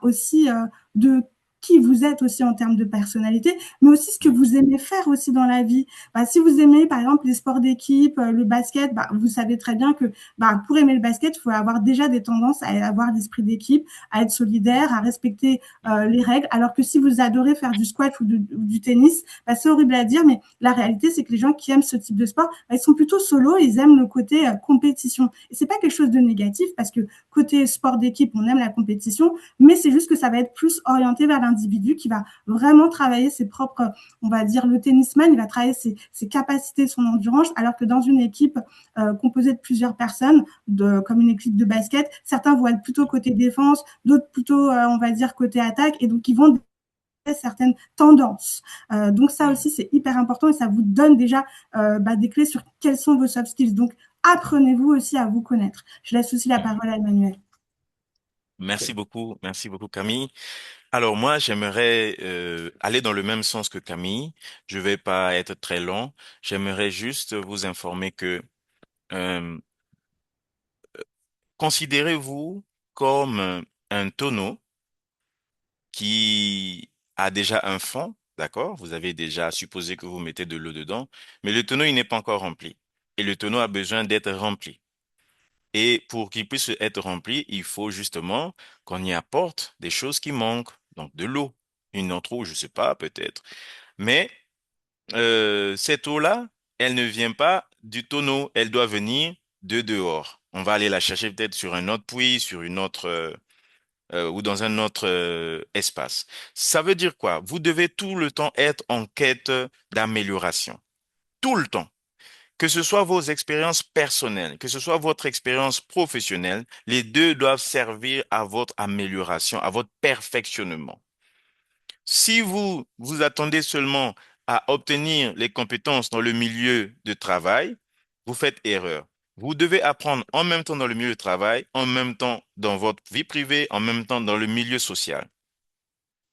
aussi de qui vous êtes aussi en termes de personnalité, mais aussi ce que mhm, vous aimez faire aussi dans la vie. Bah, si vous aimez, par exemple, les sports d'équipe, le basket, bah, vous savez très bien que bah, pour aimer le basket, il faut avoir déjà des tendances à avoir l'esprit d'équipe, à être solidaire, à respecter les règles. Alors que si vous adorez faire du squash ou du tennis, bah, c'est horrible à dire, mais la réalité, c'est que les gens qui aiment ce type de sport, bah, ils sont plutôt solo, ils aiment le côté compétition. Et c'est pas quelque chose de négatif parce que côté sport d'équipe, on aime la compétition, mais c'est juste que ça va être plus orienté vers l'individu qui va vraiment travailler ses propres, on va dire, le tennisman, il va travailler ses capacités, son endurance, alors que dans une équipe composée de plusieurs personnes, comme une équipe de basket, certains vont être plutôt côté défense, d'autres plutôt, on va dire, côté attaque, et donc ils vont certaines tendances. Donc ça mhm, aussi, c'est hyper important et ça vous donne déjà des clés sur quels sont vos soft skills. Donc, apprenez-vous aussi à vous connaître. Je laisse aussi la mhm. parole à Emmanuel. Merci beaucoup Camille. Alors moi, j'aimerais aller dans le même sens que Camille. Je vais pas être très long. J'aimerais juste vous informer que euh, considérez-vous comme un tonneau qui a déjà un fond, d'accord? Vous avez déjà supposé que vous mettez de l'eau dedans, mais le tonneau, il n'est pas encore rempli. Et le tonneau a besoin d'être rempli. Et pour qu'il puisse être rempli, il faut justement qu'on y apporte des choses qui manquent, donc de l'eau. Une autre eau, je sais pas, peut-être. Mais cette eau-là, elle ne vient pas du tonneau, elle doit venir de dehors. On va aller la chercher peut-être sur un autre puits, sur une autre ou dans un autre espace. Ça veut dire quoi? Vous devez tout le temps être en quête d'amélioration. Tout le temps. Que ce soit vos expériences personnelles, que ce soit votre expérience professionnelle, les deux doivent servir à votre amélioration, à votre perfectionnement. Si vous vous attendez seulement à obtenir les compétences dans le milieu de travail, vous faites erreur. Vous devez apprendre en même temps dans le milieu de travail, en même temps dans votre vie privée, en même temps dans le milieu social.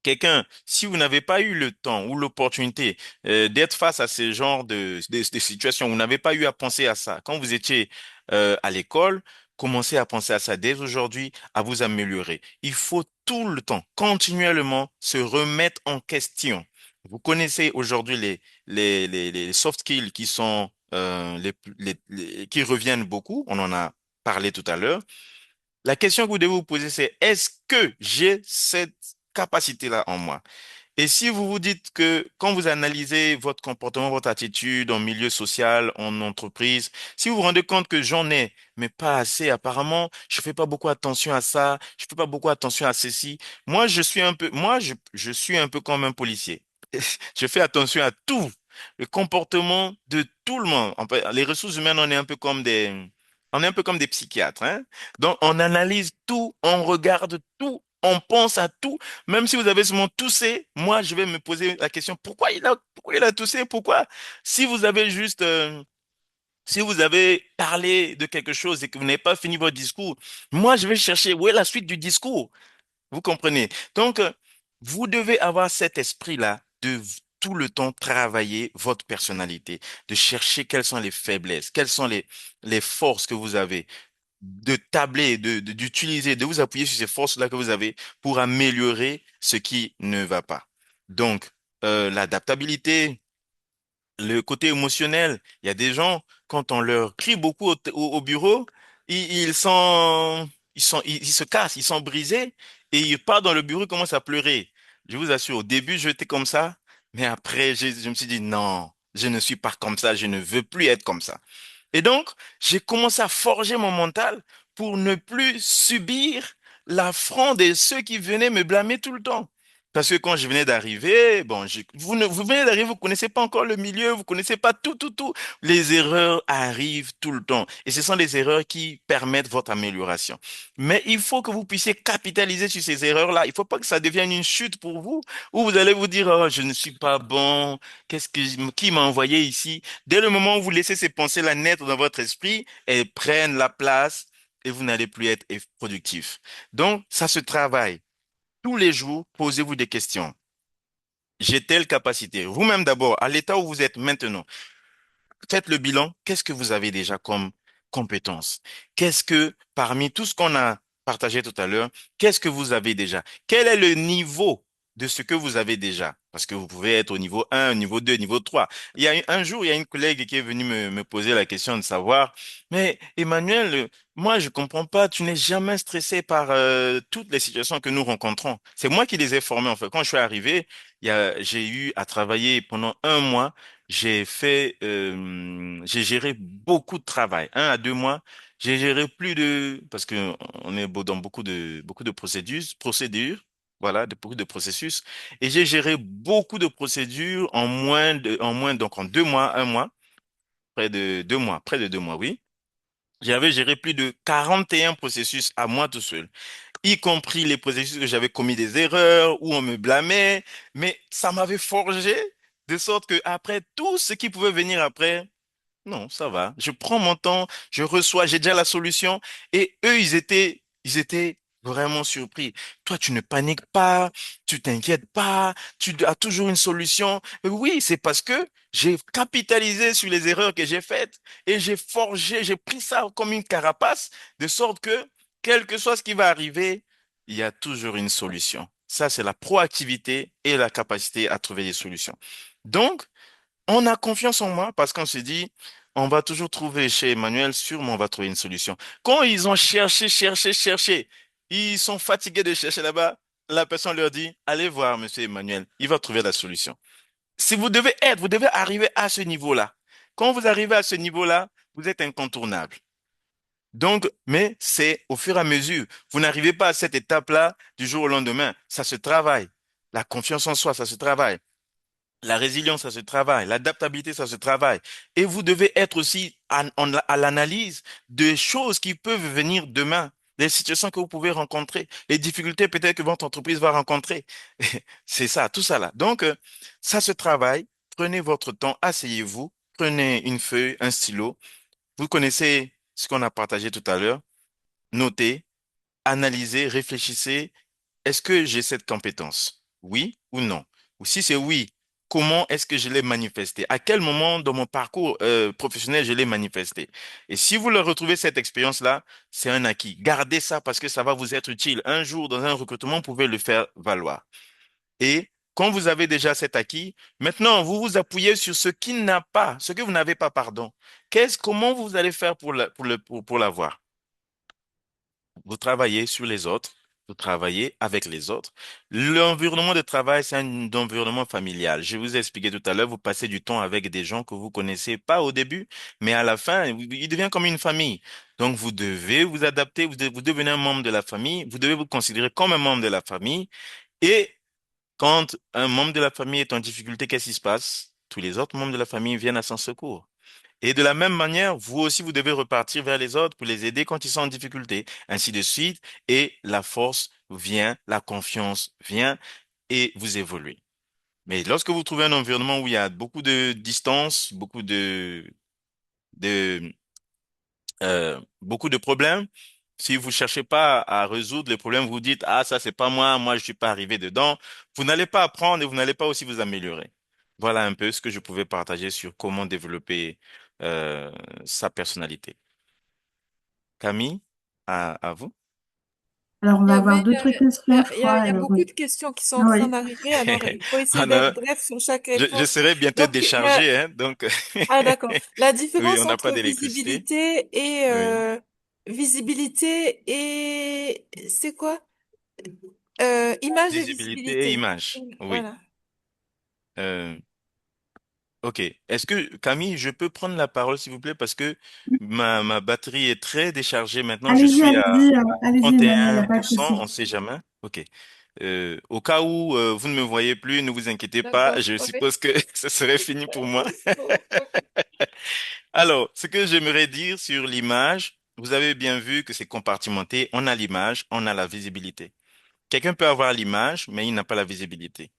Quelqu'un, si vous n'avez pas eu le temps ou l'opportunité d'être face à ce genre de situations, vous n'avez pas eu à penser à ça. Quand vous étiez à l'école, commencez à penser à ça dès aujourd'hui, à vous améliorer. Il faut tout le temps, continuellement, se remettre en question. Vous connaissez aujourd'hui les soft skills qui sont qui reviennent beaucoup. On en a parlé tout à l'heure. La question que vous devez vous poser, c'est est-ce que j'ai cette capacité-là en moi? Et si vous vous dites que quand vous analysez votre comportement, votre attitude en milieu social, en entreprise, si vous vous rendez compte que j'en ai, mais pas assez, apparemment, je fais pas beaucoup attention à ça, je fais pas beaucoup attention à ceci. Je suis un peu comme un policier. Je fais attention à tout, le comportement de tout le monde. Les ressources humaines, on est un peu comme des psychiatres, hein. Donc, on analyse tout, on regarde tout, on pense à tout. Même si vous avez seulement toussé, moi, je vais me poser la question, pourquoi il a toussé? Pourquoi? Si vous avez juste, si vous avez parlé de quelque chose et que vous n'avez pas fini votre discours, moi, je vais chercher où est la suite du discours. Vous comprenez? Donc, vous devez avoir cet esprit-là de tout le temps travailler votre personnalité, de chercher quelles sont les faiblesses, quelles sont les forces que vous avez, de tabler, d'utiliser, de vous appuyer sur ces forces-là que vous avez pour améliorer ce qui ne va pas. Donc, l'adaptabilité, le côté émotionnel. Il y a des gens, quand on leur crie beaucoup au bureau, ils sont, ils se cassent, ils sont brisés et ils partent dans le bureau, ils commencent à pleurer. Je vous assure, au début, j'étais comme ça, mais après, je me suis dit, non, je ne suis pas comme ça, je ne veux plus être comme ça. Et donc, j'ai commencé à forger mon mental pour ne plus subir l'affront de ceux qui venaient me blâmer tout le temps. Parce que quand je venais d'arriver, bon, vous venez d'arriver, vous connaissez pas encore le milieu, vous connaissez pas tout. Les erreurs arrivent tout le temps. Et ce sont les erreurs qui permettent votre amélioration. Mais il faut que vous puissiez capitaliser sur ces erreurs-là. Il faut pas que ça devienne une chute pour vous, où vous allez vous dire, oh, je ne suis pas bon. Qui m'a envoyé ici? Dès le moment où vous laissez ces pensées-là naître dans votre esprit, elles prennent la place et vous n'allez plus être productif. Donc, ça se travaille. Tous les jours, posez-vous des questions. J'ai telle capacité. Vous-même d'abord, à l'état où vous êtes maintenant, faites le bilan. Qu'est-ce que vous avez déjà comme compétences? Qu'est-ce que, parmi tout ce qu'on a partagé tout à l'heure, qu'est-ce que vous avez déjà? Quel est le niveau de ce que vous avez déjà? Parce que vous pouvez être au niveau 1, niveau 2, niveau 3. Un jour, il y a une collègue qui est venue me poser la question de savoir, mais Emmanuel, moi, je comprends pas, tu n'es jamais stressé par toutes les situations que nous rencontrons. C'est moi qui les ai formées, en fait. Quand je suis arrivé, j'ai eu à travailler pendant un mois. J'ai géré beaucoup de travail. 1 à 2 mois, j'ai géré parce que on est dans beaucoup de voilà, beaucoup de processus. Et j'ai géré beaucoup de procédures donc en 2 mois, un mois, près de 2 mois, oui. J'avais géré plus de 41 processus à moi tout seul, y compris les processus que j'avais commis des erreurs, où on me blâmait, mais ça m'avait forgé de sorte que après tout ce qui pouvait venir après, non, ça va. Je prends mon temps, je reçois, j'ai déjà la solution. Et eux, ils étaient vraiment surpris. Toi, tu ne paniques pas, tu t'inquiètes pas, tu as toujours une solution. Oui, c'est parce que j'ai capitalisé sur les erreurs que j'ai faites et j'ai pris ça comme une carapace, de sorte que, quel que soit ce qui va arriver, il y a toujours une solution. Ça, c'est la proactivité et la capacité à trouver des solutions. Donc, on a confiance en moi parce qu'on se dit, on va toujours trouver chez Emmanuel, sûrement on va trouver une solution. Quand ils ont cherché, cherché, cherché, ils sont fatigués de chercher là-bas, la personne leur dit, allez voir Monsieur Emmanuel, il va trouver la solution. Si vous devez arriver à ce niveau-là. Quand vous arrivez à ce niveau-là, vous êtes incontournable. Donc, mais c'est au fur et à mesure. Vous n'arrivez pas à cette étape-là du jour au lendemain. Ça se travaille. La confiance en soi, ça se travaille. La résilience, ça se travaille. L'adaptabilité, ça se travaille. Et vous devez être aussi à l'analyse des choses qui peuvent venir demain, des situations que vous pouvez rencontrer, les difficultés peut-être que votre entreprise va rencontrer. C'est ça, tout ça là. Donc, ça se travaille. Prenez votre temps, asseyez-vous, prenez une feuille, un stylo. Vous connaissez ce qu'on a partagé tout à l'heure. Notez, analysez, réfléchissez. Est-ce que j'ai cette compétence? Oui ou non? Ou si c'est oui, comment est-ce que je l'ai manifesté? À quel moment dans mon parcours professionnel je l'ai manifesté? Et si vous le retrouvez cette expérience-là, c'est un acquis. Gardez ça parce que ça va vous être utile. Un jour, dans un recrutement, vous pouvez le faire valoir. Et quand vous avez déjà cet acquis, maintenant, vous vous appuyez sur ce qui n'a pas, ce que vous n'avez pas, pardon. Comment vous allez faire pour l'avoir? Vous travaillez sur les autres, vous travaillez avec les autres. L'environnement de travail, c'est un environnement familial. Je vous ai expliqué tout à l'heure, vous passez du temps avec des gens que vous connaissez pas au début, mais à la fin, il devient comme une famille. Donc, vous devez vous adapter, vous devenez un membre de la famille, vous devez vous considérer comme un membre de la famille. Et quand un membre de la famille est en difficulté, qu'est-ce qui se passe? Tous les autres membres de la famille viennent à son secours. Et de la même manière, vous aussi, vous devez repartir vers les autres pour les aider quand ils sont en difficulté, ainsi de suite. Et la force vient, la confiance vient et vous évoluez. Mais lorsque vous trouvez un environnement où il y a beaucoup de distance, de, beaucoup de problèmes, si vous cherchez pas à résoudre les problèmes, vous dites, ah, ça, c'est pas moi, moi, je suis pas arrivé dedans, vous n'allez pas apprendre et vous n'allez pas aussi vous améliorer. Voilà un peu ce que je pouvais partager sur comment développer euh, sa personnalité. Camille, à vous. Alors, on Il y va avoir avait, d'autres questions, je crois. il y a Alors, beaucoup de questions qui sont en train oui. d'arriver, alors il faut essayer On d'être a- bref sur chaque je réponse. serai bientôt Donc, il y a, déchargé, hein, donc ah d'accord. La oui, on différence n'a pas entre d'électricité. Oui. visibilité et c'est quoi? Image et Visibilité et visibilité. image. Oui. Voilà. Euh, ok. Est-ce que, Camille, je peux prendre la parole, s'il vous plaît, parce que ma batterie est très déchargée maintenant. Je Allez-y, suis à allez-y, allez-y, Emmanuel, il n'y a pas de 31%, souci. on ne sait jamais. Ok. Au cas où vous ne me voyez plus, ne vous inquiétez pas. D'accord. Je Ok. suppose que ce serait fini pour moi. Ok. Alors, ce que j'aimerais dire sur l'image, vous avez bien vu que c'est compartimenté. On a l'image, on a la visibilité. Quelqu'un peut avoir l'image, mais il n'a pas la visibilité.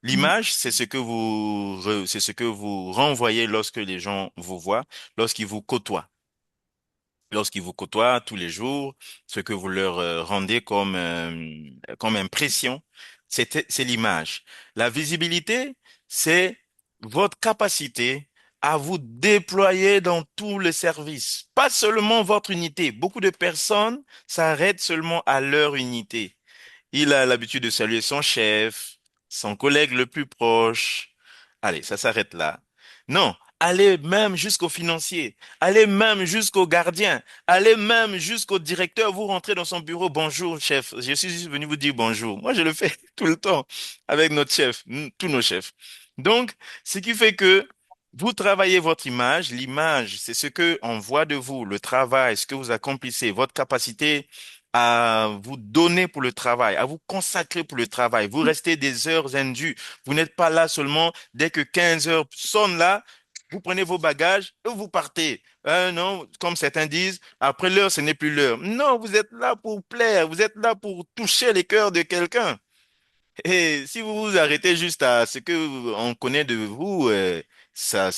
L'image, c'est ce que vous renvoyez lorsque les gens vous voient, lorsqu'ils vous côtoient. Lorsqu'ils vous côtoient tous les jours, ce que vous leur rendez comme impression, c'est l'image. La visibilité, c'est votre capacité à vous déployer dans tout le service, pas seulement votre unité. Beaucoup de personnes s'arrêtent seulement à leur unité. Il a l'habitude de saluer son chef, son collègue le plus proche. Allez, ça s'arrête là. Non, allez même jusqu'au financier, allez même jusqu'au gardien, allez même jusqu'au directeur. Vous rentrez dans son bureau, bonjour chef, je suis juste venu vous dire bonjour. Moi, je le fais tout le temps avec notre chef, tous nos chefs. Donc, ce qui fait que vous travaillez votre image. L'image, c'est ce que on voit de vous, le travail, ce que vous accomplissez, votre capacité à vous donner pour le travail, à vous consacrer pour le travail. Vous restez des heures indues. Vous n'êtes pas là seulement dès que 15 heures sonnent là, vous prenez vos bagages et vous partez. Non, comme certains disent, après l'heure, ce n'est plus l'heure. Non, vous êtes là pour plaire, vous êtes là pour toucher les cœurs de quelqu'un. Et si vous vous arrêtez juste à ce que on connaît de vous, ça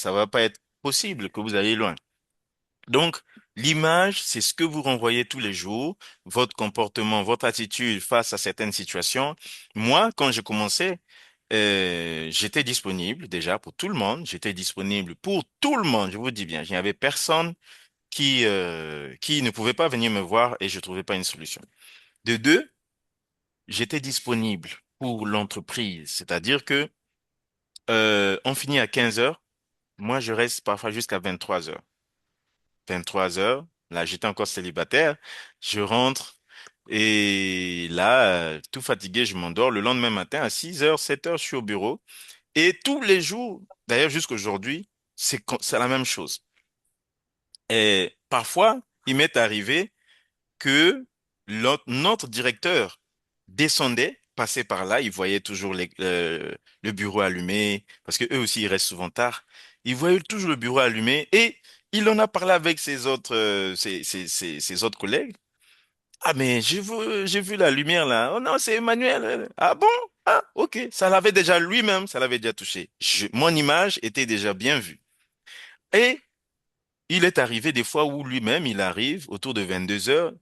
va pas être possible que vous alliez loin. Donc, l'image, c'est ce que vous renvoyez tous les jours, votre comportement, votre attitude face à certaines situations. Moi, quand j'ai commencé, j'étais disponible déjà pour tout le monde. J'étais disponible pour tout le monde, je vous dis bien. Il n'y avait personne qui ne pouvait pas venir me voir et je trouvais pas une solution. De deux, j'étais disponible pour l'entreprise. C'est-à-dire que on finit à 15 heures. Moi, je reste parfois jusqu'à 23 heures. 23 heures, là, j'étais encore célibataire. Je rentre et là, tout fatigué, je m'endors. Le lendemain matin, à 6 heures, 7 heures, je suis au bureau. Et tous les jours, d'ailleurs jusqu'à aujourd'hui, c'est la même chose. Et parfois, il m'est arrivé que notre directeur descendait, passait par là, il voyait toujours le bureau allumé, parce que eux aussi, ils restent souvent tard. Il voyait toujours le bureau allumé et il en a parlé avec ses autres collègues. Ah, mais j'ai vu la lumière là. Oh non, c'est Emmanuel. Ah bon? Ah, ok. Ça l'avait déjà lui-même, ça l'avait déjà touché. Mon image était déjà bien vue. Et il est arrivé des fois où lui-même, il arrive autour de 22 heures,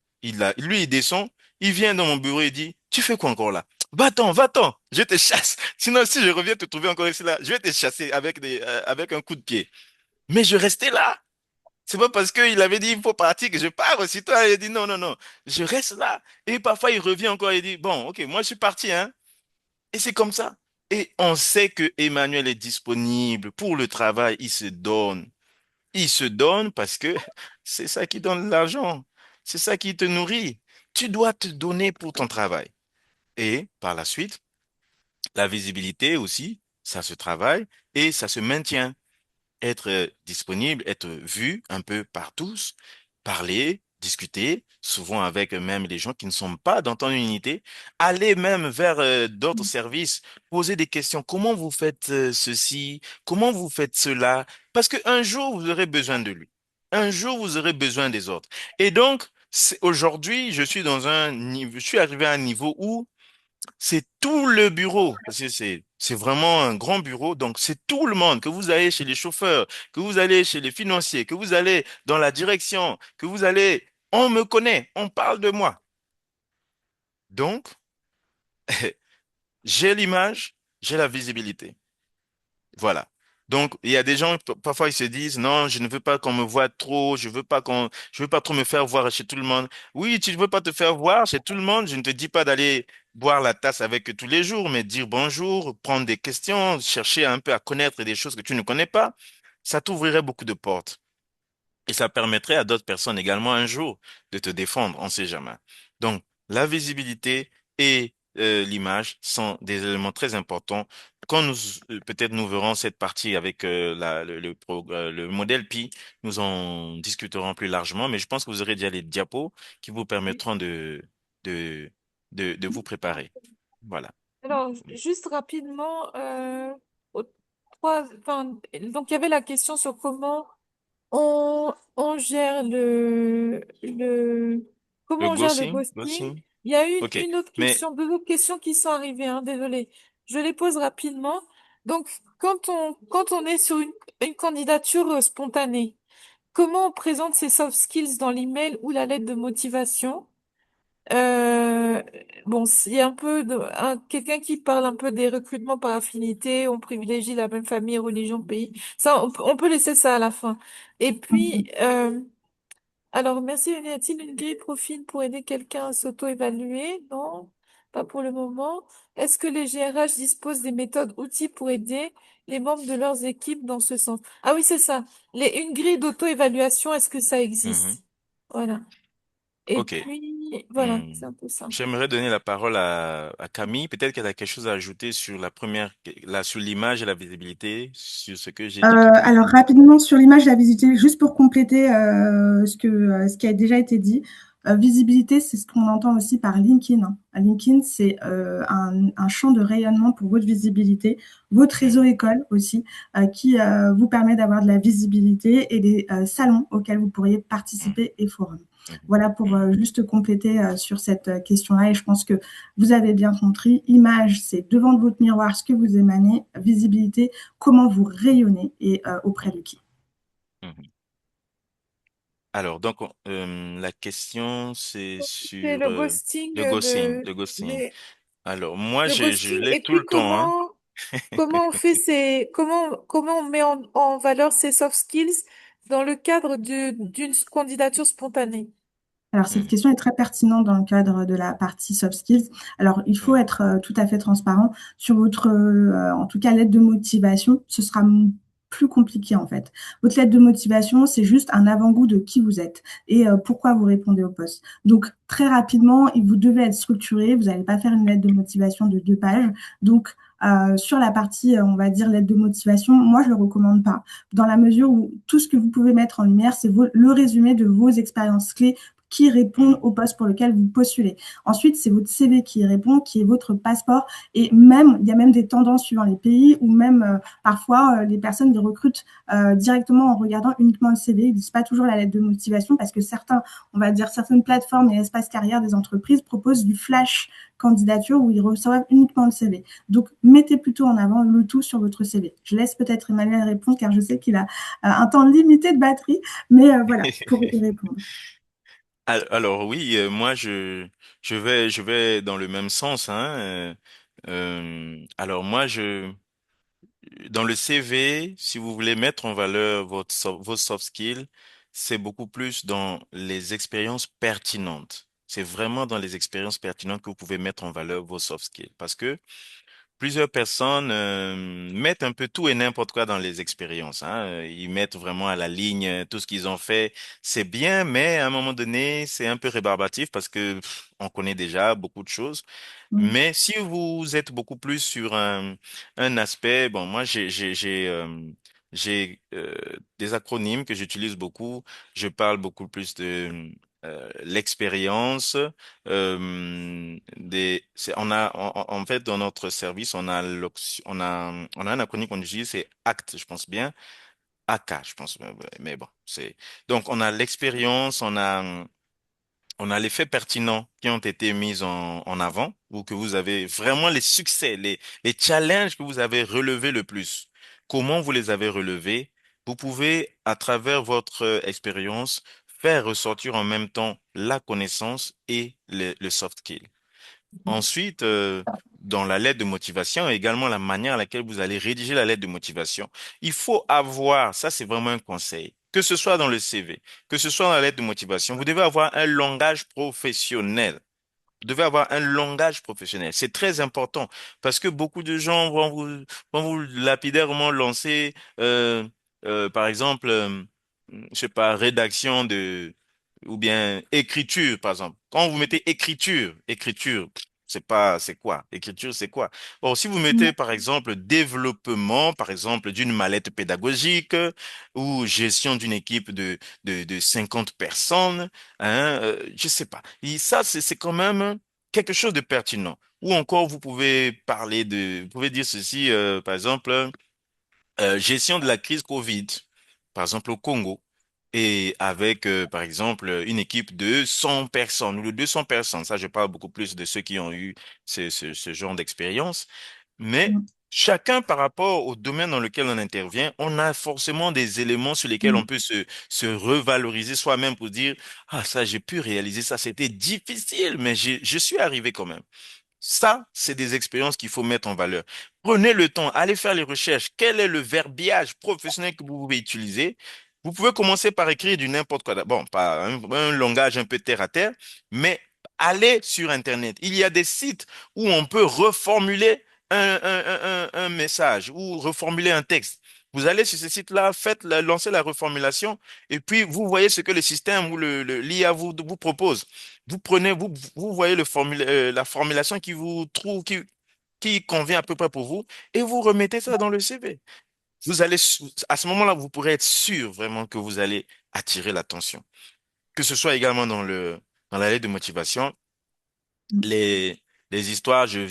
lui, il descend, il vient dans mon bureau et dit, tu fais quoi encore là? Va-t'en, va-t'en, je te chasse. Sinon, si je reviens te trouver encore ici là, je vais te chasser avec un coup de pied. Mais je restais là. C'est pas parce qu'il avait dit, il faut partir que je pars aussitôt. Il a dit, non, non, non, je reste là. Et parfois, il revient encore et dit, bon, ok, moi, je suis parti, hein. Et c'est comme ça. Et on sait que Emmanuel est disponible pour le travail, il se donne. Il se donne parce que c'est ça qui donne l'argent. C'est ça qui te nourrit. Tu dois te donner pour ton travail. Et par la suite, la visibilité aussi, ça se travaille et ça se maintient. Être disponible, être vu un peu par tous, parler, discuter, souvent avec même les gens qui ne sont pas dans ton unité, aller même vers d'autres services, poser des questions. Comment vous faites ceci? Comment vous faites cela? Parce qu'un jour, vous aurez besoin de lui. Un jour, vous aurez besoin des autres. Et donc, aujourd'hui, je suis dans un niveau, je suis arrivé à un niveau où c'est tout le bureau, parce que c'est vraiment un grand bureau, donc c'est tout le monde, que vous allez chez les chauffeurs, que vous allez chez les financiers, que vous allez dans la direction, que vous allez, on me connaît, on parle de moi. Donc, j'ai l'image, j'ai la visibilité. Voilà. Donc, il y a des gens, parfois, ils se disent, non, je ne veux pas qu'on me voie trop, je veux pas trop me faire voir chez tout le monde. Oui, tu ne veux pas te faire voir chez tout le monde. Je ne te dis pas d'aller boire la tasse avec eux tous les jours, mais dire bonjour, prendre des questions, chercher un peu à connaître des choses que tu ne connais pas. Ça t'ouvrirait beaucoup de portes. Et ça permettrait à d'autres personnes également un jour de te défendre, on ne sait jamais. Donc, la visibilité et l'image sont des éléments très importants. Quand peut-être nous verrons cette partie avec le modèle Pi, nous en discuterons plus largement, mais je pense que vous aurez déjà les diapos qui vous permettront de, de vous préparer. Voilà. Alors, juste rapidement, donc il y avait la question sur comment on gère Le comment on gère le ghosting, ghosting. ghosting. Il y a OK. une autre Mais, question, deux autres questions qui sont arrivées, hein, désolée. Je les pose rapidement. Donc, quand on est sur une candidature spontanée, comment on présente ses soft skills dans l'email ou la lettre de motivation? Euh, bon, s'il y a un peu quelqu'un qui parle un peu des recrutements par affinité, on privilégie la même famille, religion, pays. Ça, on peut laisser ça à la fin. Et Mhm. puis, alors, merci. Y a-t-il une grille profil pour aider quelqu'un à s'auto-évaluer? Non, pas pour le moment. Est-ce que les GRH disposent des méthodes, outils pour aider les membres de leurs équipes dans ce sens? Ah oui, c'est ça. Une grille d'auto-évaluation, est-ce que ça mhm. existe? Voilà. Et OK. puis, voilà, Hmm. c'est un peu ça. J'aimerais donner la parole à Camille. Peut-être qu'elle a quelque chose à ajouter sur la première, là, sur l'image et la visibilité, sur ce que j'ai dit tout à l'heure. Alors rapidement sur l'image, la visibilité, juste pour compléter ce qui a déjà été dit, visibilité, c'est ce qu'on entend aussi par LinkedIn, hein. LinkedIn, c'est un champ de rayonnement pour votre visibilité, votre réseau Mhm, école aussi, qui vous permet d'avoir de la visibilité et des salons auxquels vous pourriez mhm, participer et forums. mhm, Voilà pour mhm, juste compléter sur cette question-là. Et je pense que vous avez bien compris. Image, c'est devant votre miroir ce que vous émanez. Visibilité, comment vous rayonnez et auprès de mhm, qui. mhm. Alors, donc, la question, c'est C'est sur le ghosting le ghosting, de le ghosting. les- Alors, moi, le je ghosting l'ai et tout le puis temps, hein. comment on fait comment on met en valeur ces soft skills dans le cadre d'une candidature spontanée. Alors, cette Mhm. question est très pertinente dans le cadre de la partie soft skills. Alors, il faut Mhm. être tout à fait transparent sur votre, en tout cas, lettre de motivation. Ce sera plus compliqué, en fait. Votre lettre de motivation, c'est juste un avant-goût de qui vous êtes et pourquoi vous répondez au poste. Donc, très rapidement, vous devez être structuré. Vous n'allez pas faire une lettre de motivation de 2 pages. Donc, sur la partie, on va dire, lettre de motivation, moi, je ne le recommande pas, dans la mesure où tout ce que vous pouvez mettre en lumière, c'est le résumé de vos expériences clés qui répondent Mhm. au poste pour lequel vous postulez. Ensuite, c'est votre CV qui y répond, qui est votre passeport. Et même, il y a même des tendances suivant les pays, ou même parfois, les personnes les recrutent directement en regardant uniquement le CV. Ils ne disent pas toujours la lettre de motivation parce que certains, on va dire, certaines plateformes et espaces carrière des entreprises proposent du flash candidature où ils reçoivent uniquement le CV. Donc, mettez plutôt en avant le tout sur votre CV. Je laisse peut-être Emmanuel répondre car je sais qu'il a un temps limité de batterie, mais voilà, pour y répondre. Alors oui, moi je vais dans le même sens, hein. Alors moi je dans le CV, si vous voulez mettre en valeur vos soft skills, c'est beaucoup plus dans les expériences pertinentes. C'est vraiment dans les expériences pertinentes que vous pouvez mettre en valeur vos soft skills. Parce que plusieurs personnes mettent un peu tout et n'importe quoi dans les expériences, hein. Ils mettent vraiment à la ligne tout ce qu'ils ont fait. C'est bien, mais à un moment donné, c'est un peu rébarbatif parce que on connaît déjà beaucoup de choses. Mm, Mais si vous êtes beaucoup plus sur un aspect, bon, moi j'ai des acronymes que j'utilise beaucoup. Je parle beaucoup plus de l'expérience. En fait, dans notre service, on a un acronyme qu'on utilise, c'est ACT, je pense bien. AK, je pense, mais bon, c'est donc on a l'expérience, on a les faits pertinents qui ont été mis en avant ou que vous avez vraiment les succès, les challenges que vous avez relevés le plus. Comment vous les avez relevés? Vous pouvez, à travers votre expérience, faire ressortir en même temps la connaissance et le soft skill. Ensuite, dans la lettre de motivation, également la manière à laquelle vous allez rédiger la lettre de motivation. Il faut avoir, ça c'est vraiment un conseil, que ce soit dans le CV, que ce soit dans la lettre de motivation, vous devez avoir un langage professionnel. Vous devez avoir un langage professionnel. C'est très important parce que beaucoup de gens vont vous lapidairement lancer, par exemple, je sais pas, rédaction ou bien écriture, par exemple. Quand vous mettez écriture, c'est pas, c'est quoi? Écriture, c'est quoi? Or, si vous mettez, mm, par exemple, développement, par exemple, d'une mallette pédagogique ou gestion d'une équipe de 50 personnes, hein, je sais pas. Et ça, c'est quand même quelque chose de pertinent. Ou encore, vous pouvez dire ceci, par exemple, gestion de la crise Covid, par exemple au Congo, et avec, par exemple, une équipe de 100 personnes ou de 200 personnes. Ça, je parle beaucoup plus de ceux qui ont eu ce genre d'expérience. Mais mm, chacun, par rapport au domaine dans lequel on intervient, on a forcément des éléments sur lesquels on mm, peut se revaloriser soi-même pour dire, ah, ça, j'ai pu réaliser ça, c'était difficile, mais je suis arrivé quand même. Ça, c'est des expériences qu'il faut mettre en valeur. Prenez le temps, allez faire les recherches. Quel est le verbiage professionnel que vous pouvez utiliser? Vous pouvez commencer par écrire du n'importe quoi. Bon, pas un langage un peu terre à terre, mais allez sur Internet. Il y a des sites où on peut reformuler un message ou reformuler un texte. Vous allez sur ce site-là, lancez la reformulation, et puis vous voyez ce que le système ou l'IA vous propose. Vous prenez, vous voyez la formulation qui vous trouve, qui convient à peu près pour vous, et vous remettez ça dans le CV. À ce moment-là, vous pourrez être sûr vraiment que vous allez attirer l'attention. Que ce soit également dans la lettre de motivation, mm. les, les histoires, je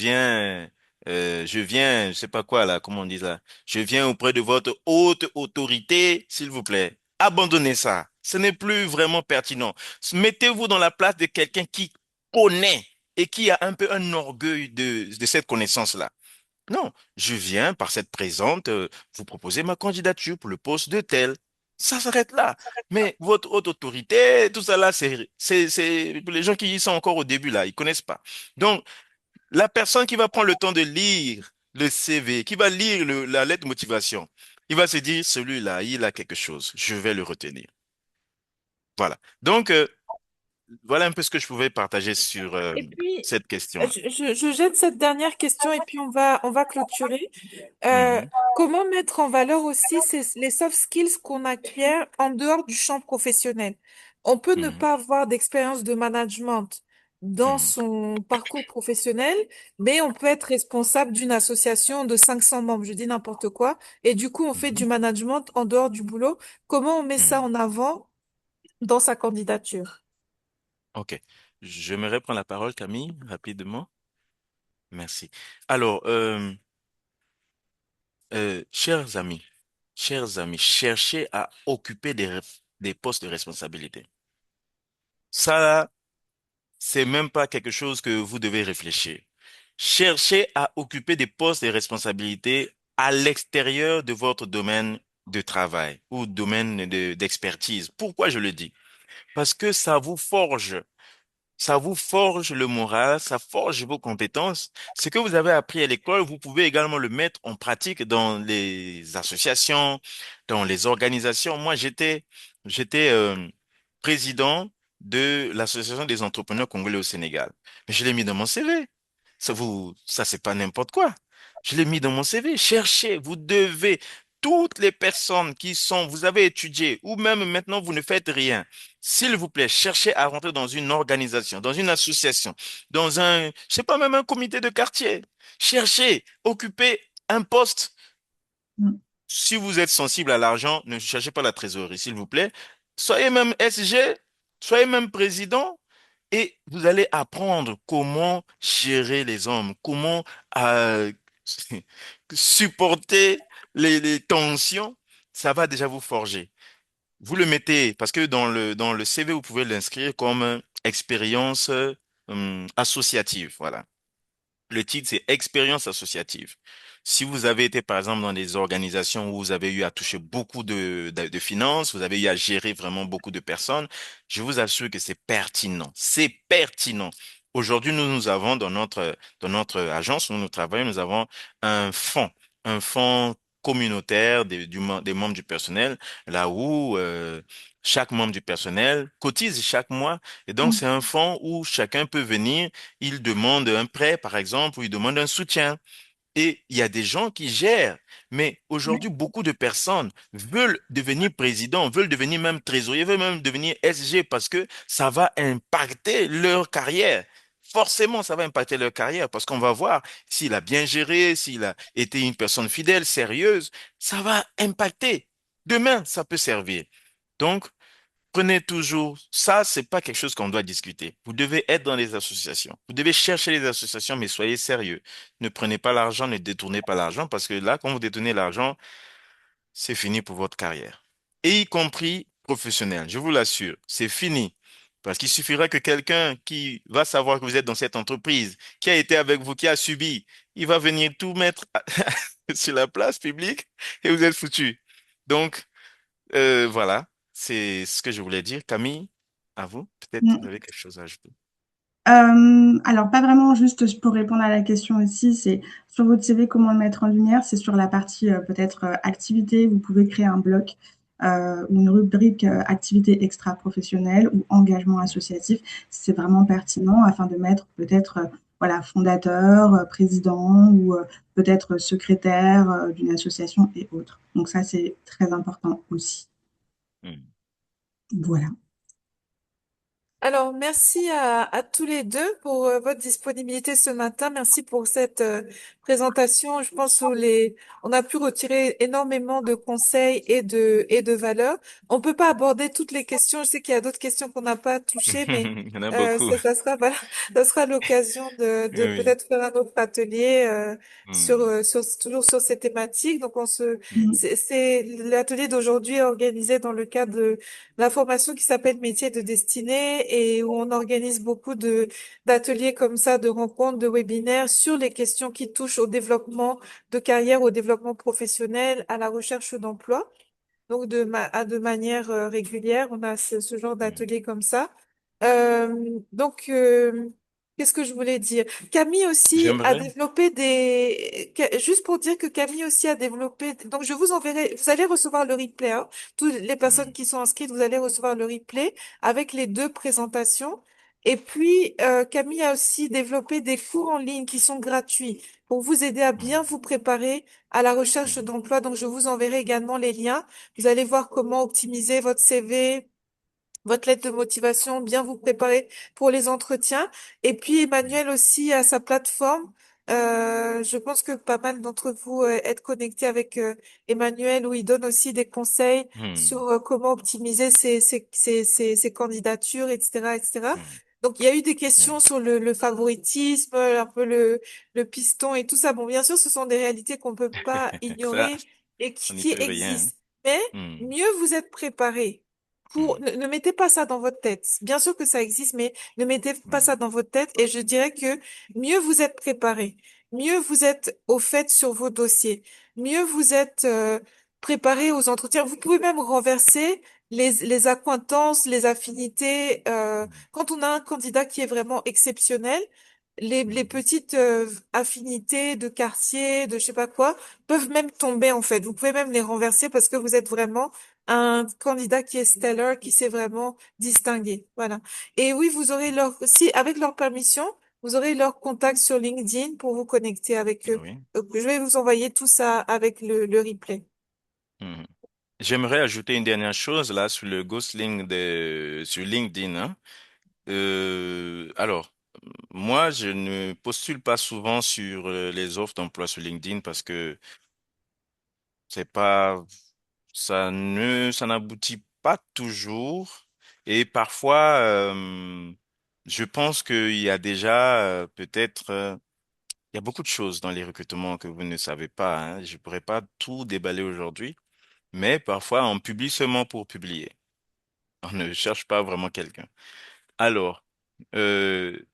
sais pas quoi là, comment on dit ça, je viens auprès de votre haute autorité, s'il vous plaît. Abandonnez ça. Ce n'est plus vraiment pertinent. Mettez-vous dans la place de quelqu'un qui connaît et qui a un peu un orgueil de cette connaissance-là. Non, je viens par cette présente vous proposer ma candidature pour le poste de tel. Ça s'arrête là. Mais votre haute autorité, tout ça là, c'est pour les gens qui y sont encore au début là, ils connaissent pas. Donc, la personne qui va prendre le temps de lire le CV, qui va lire la lettre de motivation, il va se dire, celui-là, il a quelque chose, je vais le retenir. Voilà. Donc, voilà un peu ce que je pouvais partager sur Et puis, cette question-là. je jette cette dernière question et puis on va clôturer. Mhm, Comment mettre en valeur aussi les soft skills qu'on acquiert en dehors du champ professionnel? On peut ne mhm, pas avoir d'expérience de management dans mhm, son parcours professionnel, mais on peut être responsable d'une association de 500 membres, je dis n'importe quoi, et du coup on fait du mhm, management en dehors du boulot. Comment on met ça mhm. en avant dans sa candidature? OK. J'aimerais prendre la parole, Camille, rapidement. Merci. Alors, chers amis, cherchez à occuper des postes de responsabilité. Ça, c'est même pas quelque chose que vous devez réfléchir. Cherchez à occuper des postes de responsabilité à l'extérieur de votre domaine de travail ou domaine d'expertise. Pourquoi je le dis? Parce que ça vous forge le moral, ça forge vos compétences. Ce que vous avez appris à l'école, vous pouvez également le mettre en pratique dans les associations, dans les organisations. Moi, j'étais président de l'Association des entrepreneurs congolais au Sénégal. Mais je l'ai mis dans mon CV. Ça c'est pas n'importe quoi. Je l'ai mis dans mon CV. Cherchez, vous devez, toutes les personnes qui sont, vous avez étudié, ou même maintenant vous ne faites rien. S'il vous plaît, cherchez à rentrer dans une organisation, dans une association, dans un, je sais pas, même un comité de quartier. Cherchez, occupez un poste. Mm. Si vous êtes sensible à l'argent, ne cherchez pas la trésorerie, s'il vous plaît. Soyez même SG, soyez même président, et vous allez apprendre comment gérer les hommes, comment euh, supporter les tensions. Ça va déjà vous forger. Vous le mettez, parce que dans le CV, vous pouvez l'inscrire comme expérience associative. Voilà. Le titre, c'est expérience associative. Si vous avez été, par exemple, dans des organisations où vous avez eu à toucher beaucoup de finances, vous avez eu à gérer vraiment beaucoup de personnes, je vous assure que c'est pertinent. C'est pertinent. Aujourd'hui, nous avons dans notre agence où nous travaillons, nous avons un fonds communautaire des membres du personnel, là où chaque membre du personnel cotise chaque mois. Et donc, c'est un fonds où chacun peut venir, il demande un prêt, par exemple, ou il demande un soutien. Et il y a des gens qui gèrent. Mais aujourd'hui, beaucoup de personnes veulent devenir président, veulent devenir même trésorier, veulent même devenir SG parce que ça va impacter leur carrière. Forcément, ça va impacter leur carrière parce qu'on va voir s'il a bien géré, s'il a été une personne fidèle, sérieuse, ça va impacter. Demain, ça peut servir. Donc, prenez toujours, ça, c'est pas quelque chose qu'on doit discuter. Vous devez être dans les associations. Vous devez chercher les associations, mais soyez sérieux. Ne prenez pas l'argent, ne détournez pas l'argent, parce que là, quand vous détournez l'argent, c'est fini pour votre carrière. Et y compris professionnel, je vous l'assure, c'est fini. Parce qu'il suffira que quelqu'un qui va savoir que vous êtes dans cette entreprise, qui a été avec vous, qui a subi, il va venir tout mettre sur la place publique et vous êtes foutu. Donc, voilà, c'est ce que je voulais dire. Camille, à vous, peut-être vous Mm. avez quelque chose à ajouter. Alors, pas vraiment, juste pour répondre à la question aussi, c'est sur votre CV, comment le mettre en lumière, c'est sur la partie peut-être activité, vous pouvez créer un bloc ou une rubrique activité extra-professionnelle ou engagement associatif, c'est vraiment pertinent afin de mettre peut-être voilà, fondateur, président ou peut-être secrétaire d'une association et autres. Donc ça, c'est très important aussi. Hmm. Voilà. Alors, merci à tous les deux pour votre disponibilité ce matin. Merci pour cette présentation. Je pense on a pu retirer énormément de conseils et de valeurs. On peut pas aborder toutes les questions. Je sais qu'il y a d'autres questions qu'on n'a pas touchées, mais Il y en a beaucoup. ça sera, voilà, ça sera l'occasion de Oui. peut-être faire un autre atelier Hmm. toujours sur ces thématiques. Donc, Mm. c'est l'atelier d'aujourd'hui est organisé dans le cadre de la formation qui s'appelle Métier de destinée et où on organise beaucoup d'ateliers comme ça, de rencontres, de webinaires sur les questions qui touchent au développement de carrière, au développement professionnel, à la recherche d'emploi. Donc de manière régulière, on a ce genre Hmm. d'atelier comme ça. Donc Qu'est-ce que je voulais dire? Camille aussi a J'aimerais. développé juste pour dire que Camille aussi a développé. Donc, je vous enverrai. Vous allez recevoir le replay, hein. Toutes les personnes Hmm, qui sont inscrites, vous allez recevoir le replay avec les deux présentations. Et puis, Camille a aussi développé des cours en ligne qui sont gratuits pour vous aider à bien hmm, vous préparer à la recherche hmm, d'emploi. Donc, je vous enverrai également les liens. Vous allez voir comment optimiser votre CV, votre lettre de motivation, bien vous préparer pour les entretiens. Et puis Emmanuel aussi a sa plateforme. Je pense que pas mal d'entre vous êtes connectés avec Emmanuel où il donne aussi des conseils sur hmm, comment optimiser ses candidatures, etc., etc. hmm, Donc il y a eu des hmm. questions sur le favoritisme, un peu le piston et tout ça. Bon, bien sûr, ce sont des réalités qu'on peut pas Ça, ignorer et on n'y qui peut rien. existent. Mais Hmm, mieux vous êtes préparé hmm, ne mettez pas ça dans votre tête. Bien sûr que ça existe, mais ne mettez pas hmm, ça dans votre tête. Et je dirais que mieux vous êtes préparé, mieux vous êtes au fait sur vos dossiers, mieux vous êtes préparé aux entretiens. Vous pouvez même renverser les accointances, les affinités. hmm, Quand on a un candidat qui est vraiment exceptionnel, les hmm, petites affinités de quartier, de je sais pas quoi, peuvent même tomber en fait. Vous pouvez même les renverser parce que vous êtes vraiment un candidat qui est stellar, qui s'est vraiment distingué. Voilà. Et oui, vous aurez si, avec leur permission, vous aurez leur contact sur LinkedIn pour vous connecter avec eux. oui. Donc, je vais vous envoyer tout ça avec le replay. Hmm. J'aimerais ajouter une dernière chose là sur le ghostling sur LinkedIn, hein. Alors, moi, je ne postule pas souvent sur les offres d'emploi sur LinkedIn parce que c'est pas, ça n'aboutit pas toujours. Et parfois, je pense qu'il y a déjà peut-être, il y a beaucoup de choses dans les recrutements que vous ne savez pas, hein. Je pourrais pas tout déballer aujourd'hui, mais parfois on publie seulement pour publier. On ne cherche pas vraiment quelqu'un. Alors,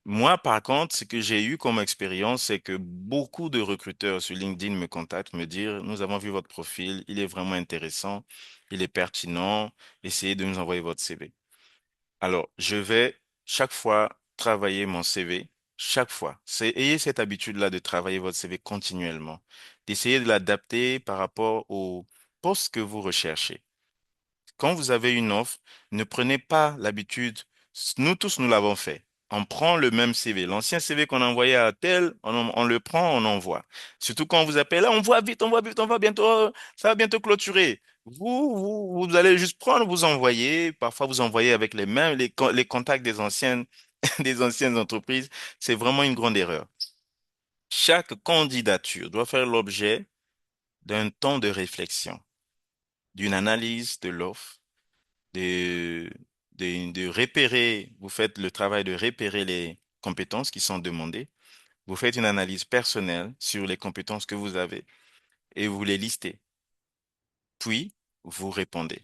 moi, par contre, ce que j'ai eu comme expérience, c'est que beaucoup de recruteurs sur LinkedIn me contactent, me disent, nous avons vu votre profil, il est vraiment intéressant, il est pertinent, essayez de nous envoyer votre CV. Alors, je vais chaque fois travailler mon CV, chaque fois. Ayez cette habitude-là de travailler votre CV continuellement, d'essayer de l'adapter par rapport au poste que vous recherchez. Quand vous avez une offre, ne prenez pas l'habitude. Nous tous, nous l'avons fait. On prend le même CV. L'ancien CV qu'on envoyait à tel, on le prend, on envoie. Surtout quand on vous appelle, là, on voit vite, on voit vite, on va bientôt, ça va bientôt clôturer. Vous allez juste prendre, vous envoyer. Parfois, vous envoyez avec les mêmes, les contacts des anciennes, des anciennes entreprises. C'est vraiment une grande erreur. Chaque candidature doit faire l'objet d'un temps de réflexion, d'une analyse de l'offre de, de repérer, vous faites le travail de repérer les compétences qui sont demandées. Vous faites une analyse personnelle sur les compétences que vous avez et vous les listez. Puis, vous répondez.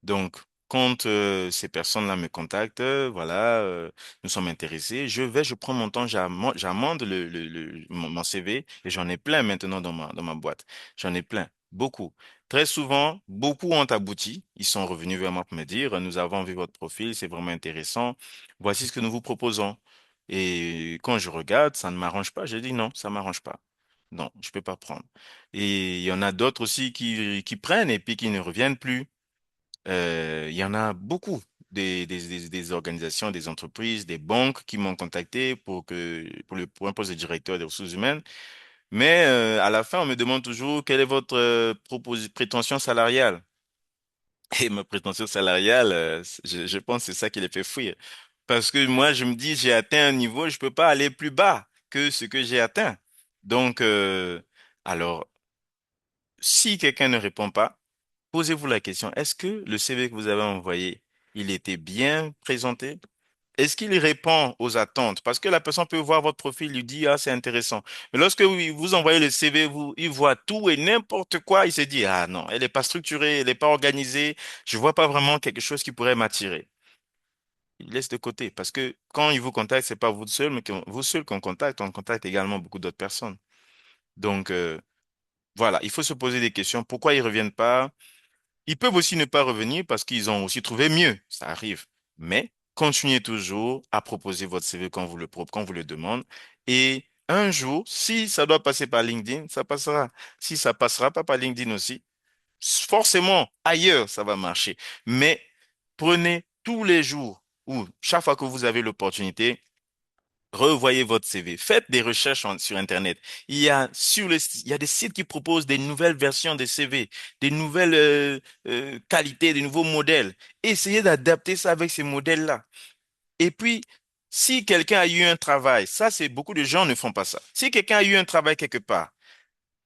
Donc, quand ces personnes-là me contactent, voilà, nous sommes intéressés, je prends mon temps, j'amende mon CV et j'en ai plein maintenant dans ma boîte. J'en ai plein, beaucoup. Très souvent, beaucoup ont abouti. Ils sont revenus vers moi pour me dire, nous avons vu votre profil, c'est vraiment intéressant. Voici ce que nous vous proposons. Et quand je regarde, ça ne m'arrange pas. Je dis non, ça m'arrange pas. Non, je peux pas prendre. Et il y en a d'autres aussi qui prennent et puis qui ne reviennent plus. Il y en a beaucoup des organisations, des entreprises, des banques qui m'ont contacté pour un poste de directeur des ressources humaines. Mais à la fin, on me demande toujours quelle est votre prétention salariale. Et ma prétention salariale, je pense que c'est ça qui les fait fuir. Parce que moi, je me dis, j'ai atteint un niveau, je peux pas aller plus bas que ce que j'ai atteint. Donc, alors, si quelqu'un ne répond pas, posez-vous la question, est-ce que le CV que vous avez envoyé, il était bien présenté? Est-ce qu'il répond aux attentes? Parce que la personne peut voir votre profil, lui dit, ah, c'est intéressant. Mais lorsque vous envoyez le CV, il voit tout et n'importe quoi, il se dit, ah non, elle n'est pas structurée, elle n'est pas organisée, je vois pas vraiment quelque chose qui pourrait m'attirer. Il laisse de côté. Parce que quand il vous contacte, c'est pas vous seul, mais vous seul qu'on contacte, on contacte également beaucoup d'autres personnes. Donc, voilà, il faut se poser des questions. Pourquoi ils reviennent pas? Ils peuvent aussi ne pas revenir parce qu'ils ont aussi trouvé mieux. Ça arrive. Mais continuez toujours à proposer votre CV quand vous le demande. Et un jour, si ça doit passer par LinkedIn, ça passera. Si ça passera pas par LinkedIn aussi, forcément, ailleurs, ça va marcher. Mais prenez tous les jours ou chaque fois que vous avez l'opportunité, revoyez votre CV. Faites des recherches sur Internet. Il y a des sites qui proposent des nouvelles versions des CV, des nouvelles qualités, des nouveaux modèles. Essayez d'adapter ça avec ces modèles-là. Et puis, si quelqu'un a eu un travail, ça, c'est beaucoup de gens ne font pas ça. Si quelqu'un a eu un travail quelque part,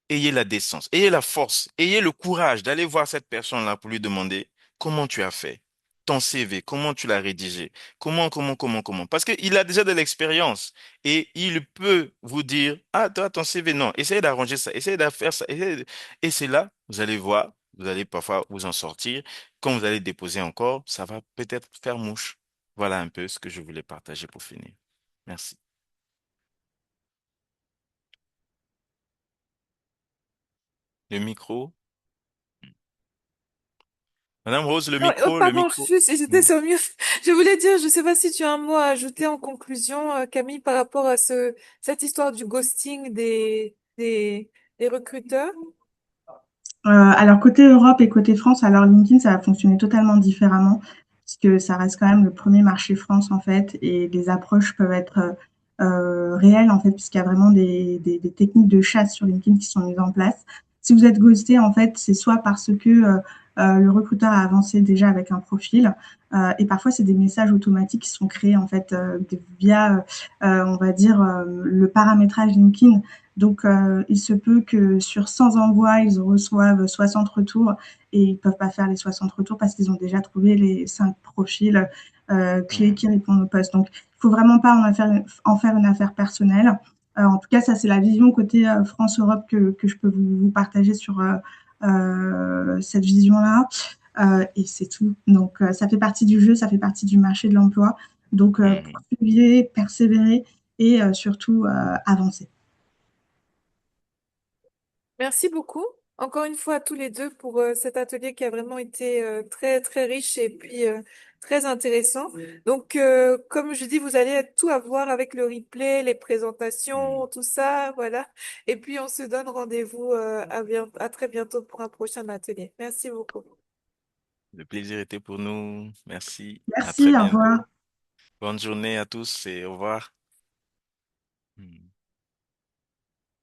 ayez la décence, ayez la force, ayez le courage d'aller voir cette personne-là pour lui demander comment tu as fait, ton CV, comment tu l'as rédigé, comment. Parce qu'il a déjà de l'expérience et il peut vous dire, ah, toi, ton CV, non, essayez d'arranger ça, essayez de faire ça. Et c'est là, vous allez voir, vous allez parfois vous en sortir. Quand vous allez déposer encore, ça va peut-être faire mouche. Voilà un peu ce que je voulais partager pour finir. Merci. Le micro. Madame Rose, Non, oh, le pardon, micro. j'étais sur mute. Je voulais dire, je sais pas si tu as un mot à ajouter en conclusion, Camille, par rapport à cette histoire du ghosting des recruteurs. Alors côté Europe et côté France, alors LinkedIn, ça va fonctionner totalement différemment puisque ça reste quand même le premier marché France en fait et les approches peuvent être réelles en fait puisqu'il y a vraiment des techniques de chasse sur LinkedIn qui sont mises en place. Si vous êtes ghosté en fait, c'est soit parce que le recruteur a avancé déjà avec un profil et parfois c'est des messages automatiques qui sont créés en fait via on va dire le paramétrage LinkedIn donc, il se peut que sur 100 envois, ils reçoivent 60 retours et ils ne peuvent pas faire les 60 retours parce qu'ils ont déjà trouvé les 5 profils clés Mhm. qui répondent au poste. Donc, il ne faut vraiment pas en faire une affaire personnelle. En tout cas, ça, c'est la vision côté France-Europe que je peux vous partager sur cette vision-là. Et c'est tout. Donc, ça fait partie du jeu, ça fait partie du marché de l'emploi. Donc, Mhm. poursuivez, persévérer et surtout avancer. Merci beaucoup, encore une fois à tous les deux pour cet atelier qui a vraiment été très très riche et puis très intéressant. Donc, comme je dis, vous allez tout avoir avec le replay, les Mhm. présentations, tout ça, voilà. Et puis on se donne rendez-vous à très bientôt pour un prochain atelier. Merci beaucoup. Le plaisir était pour nous. Merci. À très Merci, au bientôt. revoir. Bonne journée à tous et au revoir.